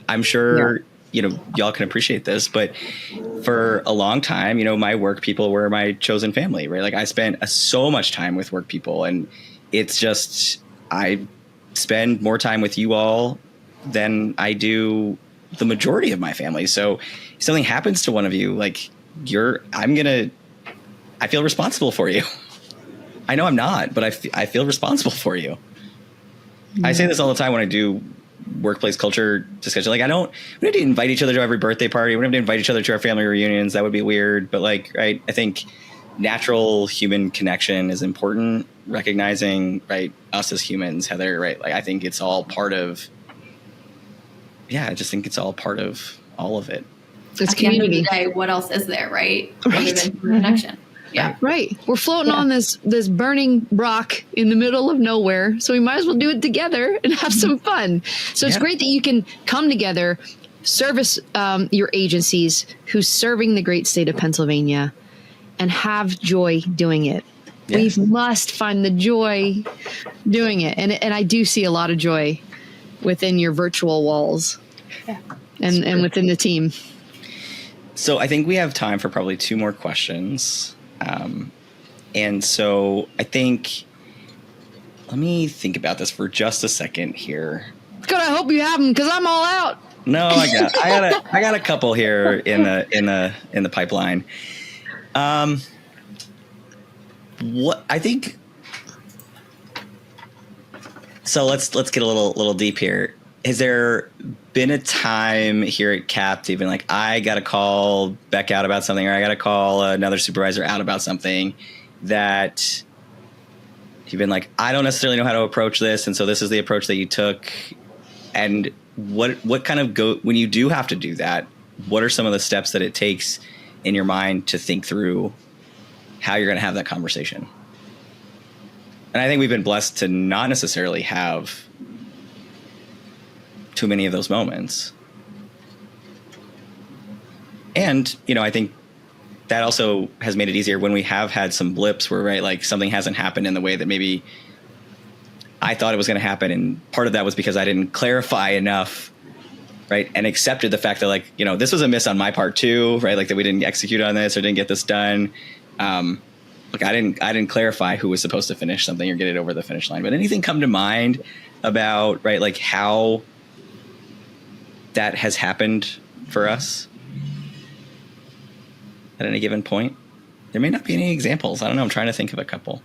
[SPEAKER 1] I'm sure, y'all can appreciate this, but for a long time, my work people were my chosen family, right? Like I spent so much time with work people, and it's just, I spend more time with you all than I do the majority of my family. So if something happens to one of you, I feel responsible for you. I know I'm not, but I feel responsible for you. I say this all the time when I do workplace culture discussion. We don't have to invite each other to every birthday party. We don't have to invite each other to our family reunions. That would be weird. But right, I think natural human connection is important. Recognizing, right, us as humans, Heather, right? I think it's all part of, I just think it's all part of all of it.
[SPEAKER 2] It's
[SPEAKER 4] At the end of
[SPEAKER 2] community.
[SPEAKER 4] the day, what else is there, right?
[SPEAKER 2] Right.
[SPEAKER 4] Other than connection. Yeah.
[SPEAKER 2] Right. We're floating on this burning rock in the middle of nowhere. So we might as well do it together and have some fun. So it's great that you can come together, service your agencies who's serving the great state of Pennsylvania, and have joy doing it.
[SPEAKER 1] Yes.
[SPEAKER 2] We must find the joy doing it. And I do see a lot of joy within your virtual walls and within the team.
[SPEAKER 1] So I think we have time for probably 2 more questions. And so I think, let me think about this for just a second here.
[SPEAKER 2] God, I hope you have them because I'm all out.
[SPEAKER 1] No, I got a couple here in the pipeline. What I think. So let's get a little deep here. Has there been a time here at CAAP to even I got to call Beck out about something, or I got to call another supervisor out about something that you've been I don't necessarily know how to approach this, and so this is the approach that you took. And what kind of when you do have to do that, what are some of the steps that it takes in your mind to think through how you're going to have that conversation? And I think we've been blessed to not necessarily have too many of those moments. And, I think that also has made it easier when we have had some blips where, something hasn't happened in the way that maybe I thought it was going to happen. And part of that was because I didn't clarify enough, right? And accepted the fact that this was a miss on my part too, right? That we didn't execute on this or didn't get this done. I didn't clarify who was supposed to finish something or get it over the finish line. But anything come to mind about, right, how that has happened for us at any given point? There may not be any examples. I don't know. I'm trying to think of a couple.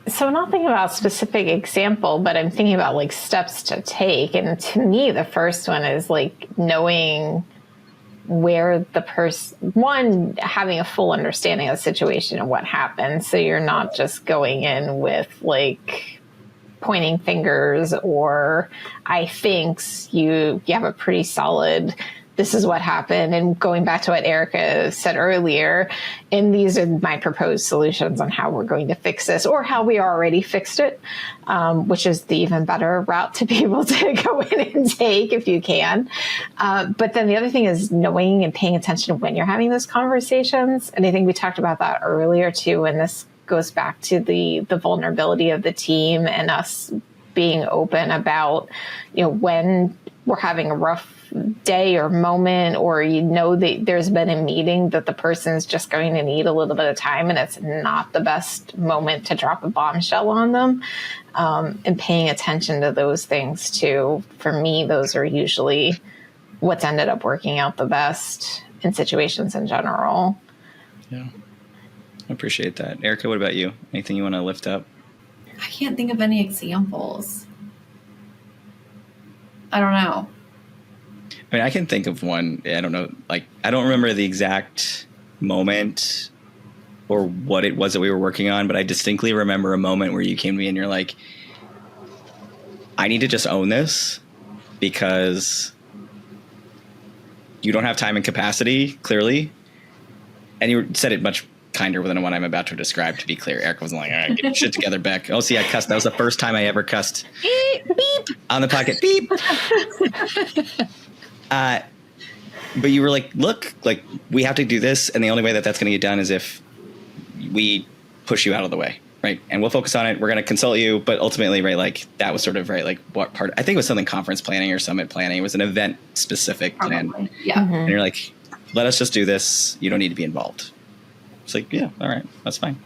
[SPEAKER 3] So I'm not thinking about a specific example, but I'm thinking about steps to take. And to me, the first one is knowing where the person, having a full understanding of the situation and what happened. So you're not just going in with pointing fingers or I thinks. You have a pretty solid, this is what happened. And going back to what Erika said earlier, and these are my proposed solutions on how we're going to fix this or how we already fixed it, which is the even better route to be able to go in and take if you can. But then the other thing is knowing and paying attention when you're having those conversations. And I think we talked about that earlier too, and this goes back to the vulnerability of the team and us being open about, when we're having a rough day or moment, or that there's been a meeting that the person's just going to need a little bit of time and it's not the best moment to drop a bombshell on them, and paying attention to those things too. For me, those are usually what's ended up working out the best in situations in general.
[SPEAKER 1] Yeah. I appreciate that. Erika, what about you? Anything you want to lift up?
[SPEAKER 4] I can't think of any examples. I don't know.
[SPEAKER 1] I mean, I can think of one. I don't know. Like, I don't remember the exact moment or what it was that we were working on, but I distinctly remember a moment where you came to me and you're like, I need to just own this because you don't have time and capacity, clearly. And you said it much kinder than what I'm about to describe, to be clear. Erica wasn't like, all right, get your shit together, Beck. Oh, see, I cussed. That was the first time I ever cussed. Beep. On the pocket. Beep. But you were like, look, like, we have to do this. And the only way that that's going to get done is if we push you out of the way. Right. And we'll focus on it. We're going to consult you. But ultimately, right, like that was sort of right. Like what part? I think it was something conference planning or summit planning. It was an event specific plan.
[SPEAKER 4] Yeah. Mm-hmm.
[SPEAKER 1] And you're like, let us just do this. You don't need to be involved. It's like, yeah, all right, that's fine.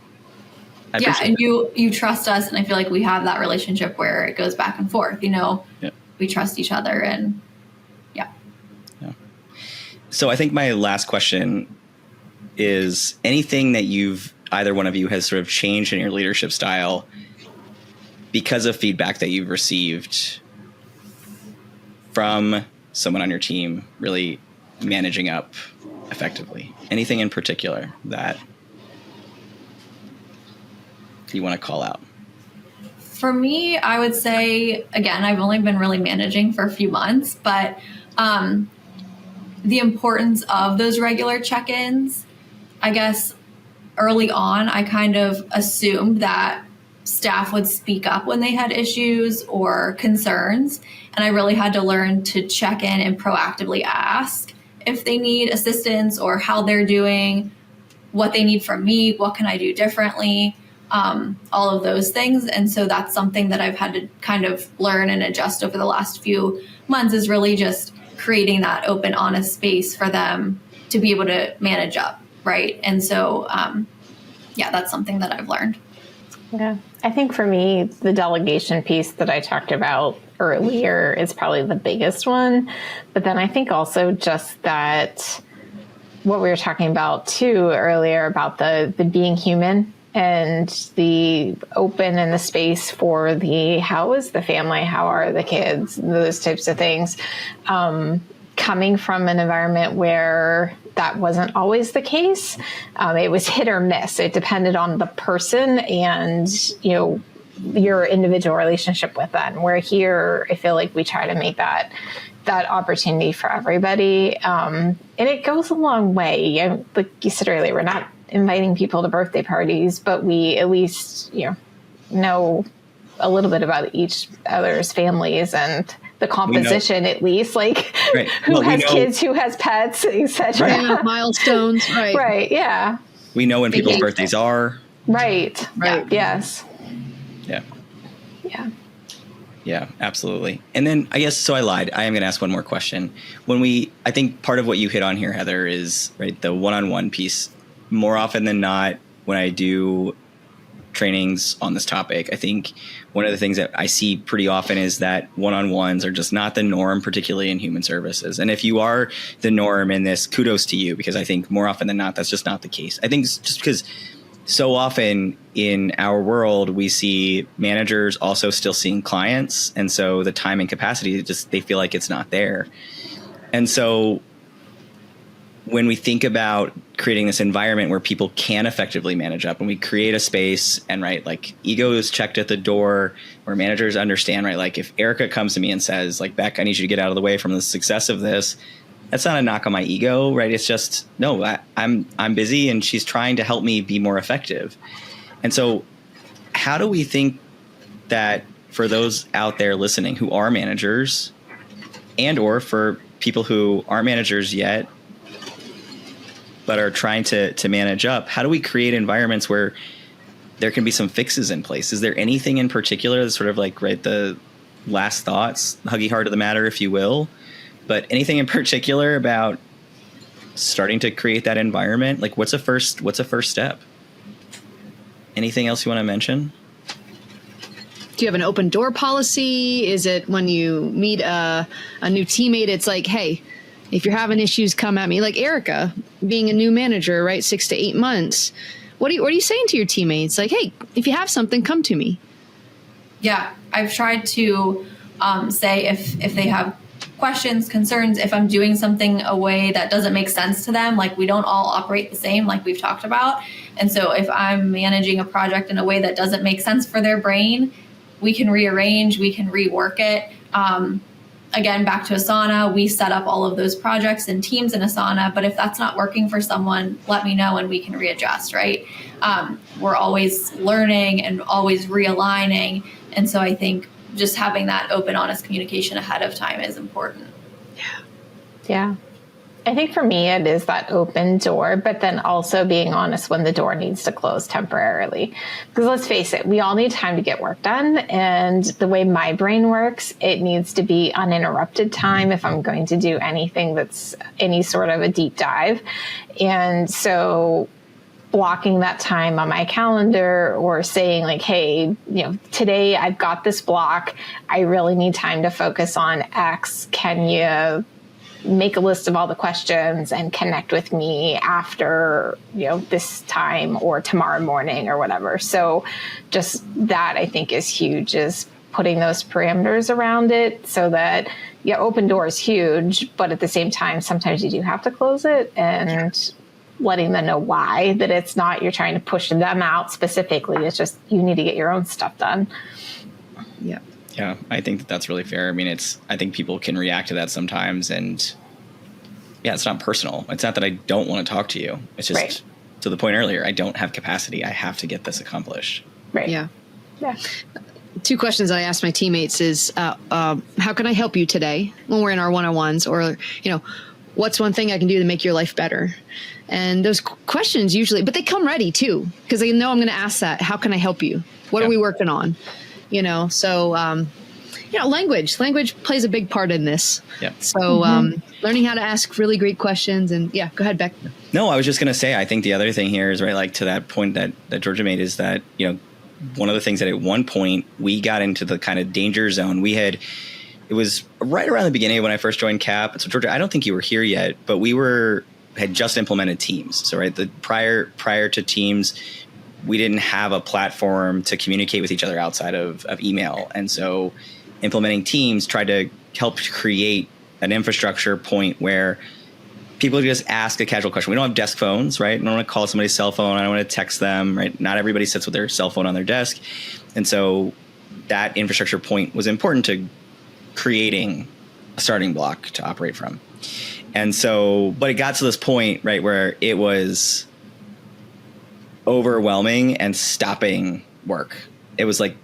[SPEAKER 4] Yeah. And you trust us. And I feel like we have that relationship where it goes back and forth, you know, we trust each other and yeah.
[SPEAKER 1] So I think my last question is anything that either one of you has sort of changed in your leadership style because of feedback that you've received from someone on your team really managing up effectively? Anything in particular that you want to call out?
[SPEAKER 4] For me, I would say, again, I've only been really managing for a few months, but the importance of those regular check-ins, I guess early on, I kind of assumed that staff would speak up when they had issues or concerns. And I really had to learn to check in and proactively ask if they need assistance or how they're doing, what they need from me, what can I do differently, all of those things. And so that's something that I've had to kind of learn and adjust over the last few months, is really just creating that open, honest space for them to be able to manage up. Right. And so, that's something that I've learned.
[SPEAKER 3] Yeah. I think for me, the delegation piece that I talked about earlier is probably the biggest one. But then I think also just that what we were talking about too earlier about the being human and the open and the space for the how is the family, how are the kids, those types of things. Coming from an environment where that wasn't always the case. It was hit or miss. It depended on the person and, your individual relationship with them. Where here, I feel like we try to make that opportunity for everybody. And it goes a long way. Like you said earlier, we're not inviting people to birthday parties, but we at least, know a little bit about each other's families and the composition, at least, like who has kids, who has pets, etc.
[SPEAKER 2] Right. Milestones, right?
[SPEAKER 3] Right. Yeah.
[SPEAKER 1] We know when people's birthdays are.
[SPEAKER 3] Right. Right. Yeah. Yes.
[SPEAKER 1] Yeah.
[SPEAKER 3] Yeah.
[SPEAKER 1] Yeah, absolutely. And then I guess, so I lied. I am going to ask one more question. I think part of what you hit on here, Heather, is the one-on-one piece. More often than not, when I do trainings on this topic, I think one of the things that I see pretty often is that one-on-ones are just not the norm, particularly in human services. And if you are the norm in this, kudos to you, because I think more often than not, that's just not the case. I think just because so often in our world, we see managers also still seeing clients. And so the time and capacity, they feel like it's not there. And so when we think about creating this environment where people can effectively manage up, and we create a space and ego is checked at the door, where managers understand, like if Erika comes to me and says Beck, I need you to get out of the way from the success of this, that's not a knock on my ego, right? It's just, no, I'm busy and she's trying to help me be more effective. And so how do we think that for those out there listening who are managers, and or for people who aren't managers yet, but are trying to manage up, how do we create environments where there can be some fixes in place? Is there anything in particular that's sort of the last thoughts, huggy heart of the matter, if you will, but anything in particular about starting to create that environment? What's a first step? Anything else you want to mention?
[SPEAKER 2] Do you have an open door policy? Is it when you meet a new teammate, it's like, hey, If you're having issues, come at me. Like Erika, being a new manager, right? 6 to 8 months. What are you saying to your teammates? Like, hey, if you have something, come to me.
[SPEAKER 4] Yeah, I've tried to say if they have questions, concerns, if I'm doing something a way that doesn't make sense to them, like we don't all operate the same, like we've talked about. And so if I'm managing a project in a way that doesn't make sense for their brain, we can rearrange, we can rework it. Again, back to Asana, we set up all of those projects and teams in Asana, but if that's not working for someone, let me know and we can readjust, right? We're always learning and always realigning. And so I think just having that open, honest communication ahead of time is important.
[SPEAKER 3] Yeah. I think for me, it is that open door, but then also being honest when the door needs to close temporarily. Because let's face it, we all need time to get work done. And the way my brain works, it needs to be uninterrupted time if I'm going to do anything that's any sort of a deep dive. And so blocking that time on my calendar or saying like, hey, today I've got this block. I really need time to focus on X. Can you make a list of all the questions and connect with me after, this time or tomorrow morning or whatever. So just that I think is huge, is putting those parameters around it so that, open door is huge, but at the same time, sometimes you do have to close it, and letting them know why, that it's not you're trying to push them out specifically. It's just you need to get your own stuff done.
[SPEAKER 2] Yeah.
[SPEAKER 1] Yeah, I think that's really fair. I mean, I think people can react to that sometimes, and it's not personal. It's not that I don't want to talk to you. It's just
[SPEAKER 3] right.
[SPEAKER 1] To the point earlier, I don't have capacity. I have to get this accomplished.
[SPEAKER 3] Right.
[SPEAKER 2] Yeah.
[SPEAKER 3] Yeah.
[SPEAKER 2] 2 questions I ask my teammates is, how can I help you today when we're in our one-on-ones, or, what's one thing I can do to make your life better? And those questions usually, but they come ready too, because they know I'm going to ask that. How can I help you? What are we working on? So, language plays a big part in this.
[SPEAKER 1] Yeah.
[SPEAKER 2] So, learning how to ask really great questions, and go ahead, Beck.
[SPEAKER 1] No, I was just going to say, I think the other thing here is right, like to that point that Georgia made, is that, one of the things that at one point we got into the kind of danger zone. It was right around the beginning when I first joined CAAP. So Georgia, I don't think you were here yet, but we had just implemented Teams. So right, the prior to Teams, we didn't have a platform to communicate with each other outside of email. And so implementing Teams tried to help create an infrastructure point where people just ask a casual question. We don't have desk phones, right? I don't want to call somebody's cell phone. I don't want to text them, right? Not everybody sits with their cell phone on their desk. And so that infrastructure point was important to creating a starting block to operate from. And so, but it got to this point, right, where it was overwhelming and stopping work. It was like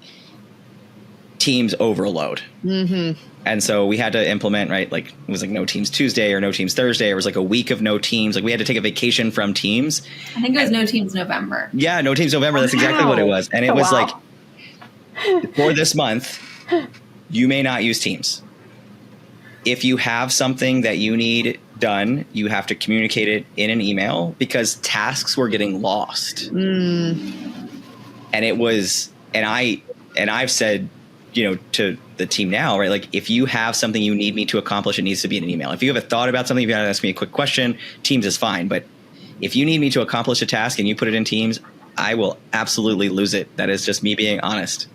[SPEAKER 1] Teams overload. Mm-hmm. And so we had to implement, right, like it was like no Teams Tuesday or no Teams Thursday. It was like a week of no Teams. Like we had to take a vacation from Teams.
[SPEAKER 4] I think it was no Teams November.
[SPEAKER 1] Yeah, no Teams November. That's exactly what it was. And it was like, for this month, you may not use Teams. If you have something that you need done, you have to communicate it in an email, because tasks were getting lost. And it was, and I've said, to the team now, right? Like if you have something you need me to accomplish, it needs to be in an email. If you have a thought about something, if you want to ask me a quick question, Teams is fine. But if you need me to accomplish a task and you put it in Teams, I will absolutely lose it. That is just me being honest.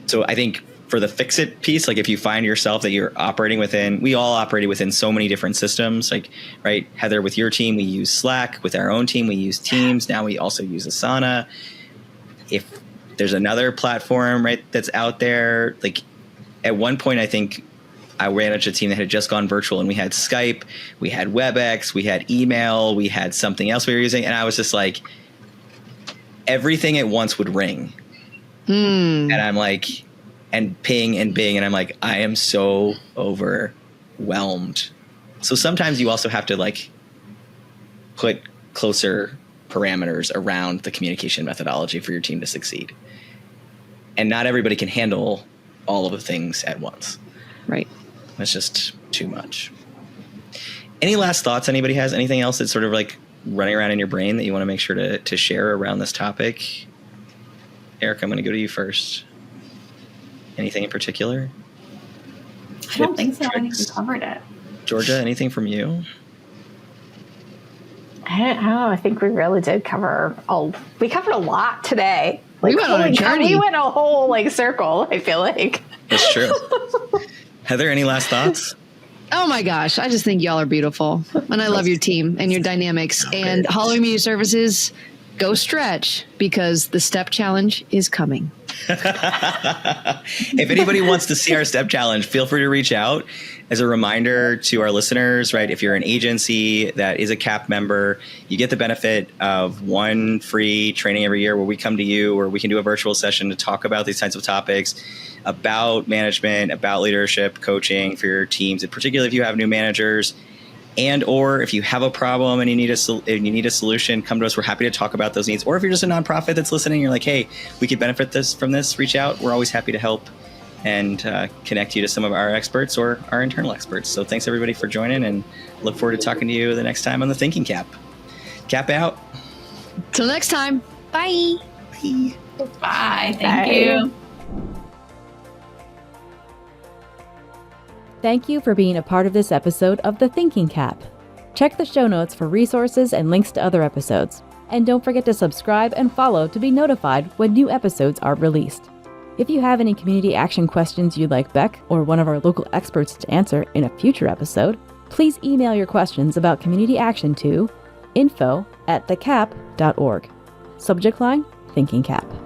[SPEAKER 1] So I think for the fix it piece, like if you find yourself that you're operating within, we all operated within so many different systems, like, right, Heather, with your team, we use Slack. With our own team, we use Teams. Now we also use Asana. If there's another platform, right, that's out there, like at one point, I think I managed a team that had just gone virtual, and we had Skype, we had WebEx, we had email, we had something else we were using. And I was just like, everything at once would ring. And I'm like, and ping and bing. And I'm like, I am so overwhelmed. So sometimes you also have to like put closer parameters around the communication methodology for your team to succeed. And not everybody can handle all of the things at once.
[SPEAKER 2] Right.
[SPEAKER 1] That's just too much. Any last thoughts anybody has? Anything else that's sort of like running around in your brain that you want to make sure to share around this topic? Erika, I'm going to go to you first. Anything in particular?
[SPEAKER 4] I don't think so. I think we covered it.
[SPEAKER 1] Georgia, anything from you?
[SPEAKER 3] I don't know. I think we really did cover we covered a lot today.
[SPEAKER 2] We went on a journey.
[SPEAKER 3] We went a whole circle, I feel like.
[SPEAKER 1] That's true. Heather, any last thoughts?
[SPEAKER 2] Oh my gosh. I just think y'all are beautiful. And I love your team and your dynamics. And Holloway Media Services, go stretch because the step challenge is coming.
[SPEAKER 1] If anybody wants to see our step challenge, feel free to reach out. As a reminder to our listeners, right, if you're an agency that is a CAAP member, you get the benefit of one free training every year where we come to you, or we can do a virtual session to talk about these kinds of topics, about management, about leadership, coaching for your teams, and particularly if you have new managers. And or if you have a problem and you need a solution, come to us. We're happy to talk about those needs. Or if you're just a nonprofit that's listening, you're like, hey, we could benefit from this, reach out. We're always happy to help and connect you to some of our experts or our internal experts. So thanks everybody for joining, and look forward to talking to you the next time on the Thinking CAAP. CAAP out.
[SPEAKER 2] Till next time. Bye.
[SPEAKER 1] Bye.
[SPEAKER 4] Bye. Thank you.
[SPEAKER 5] Thank you for being a part of this episode of the Thinking CAAP. Check the show notes for resources and links to other episodes. And don't forget to subscribe and follow to be notified when new episodes are released. If you have any community action questions you'd like Beck or one of our local experts to answer in a future episode, please email your questions about community action to info@thecaap.org. Subject line, Thinking CAAP.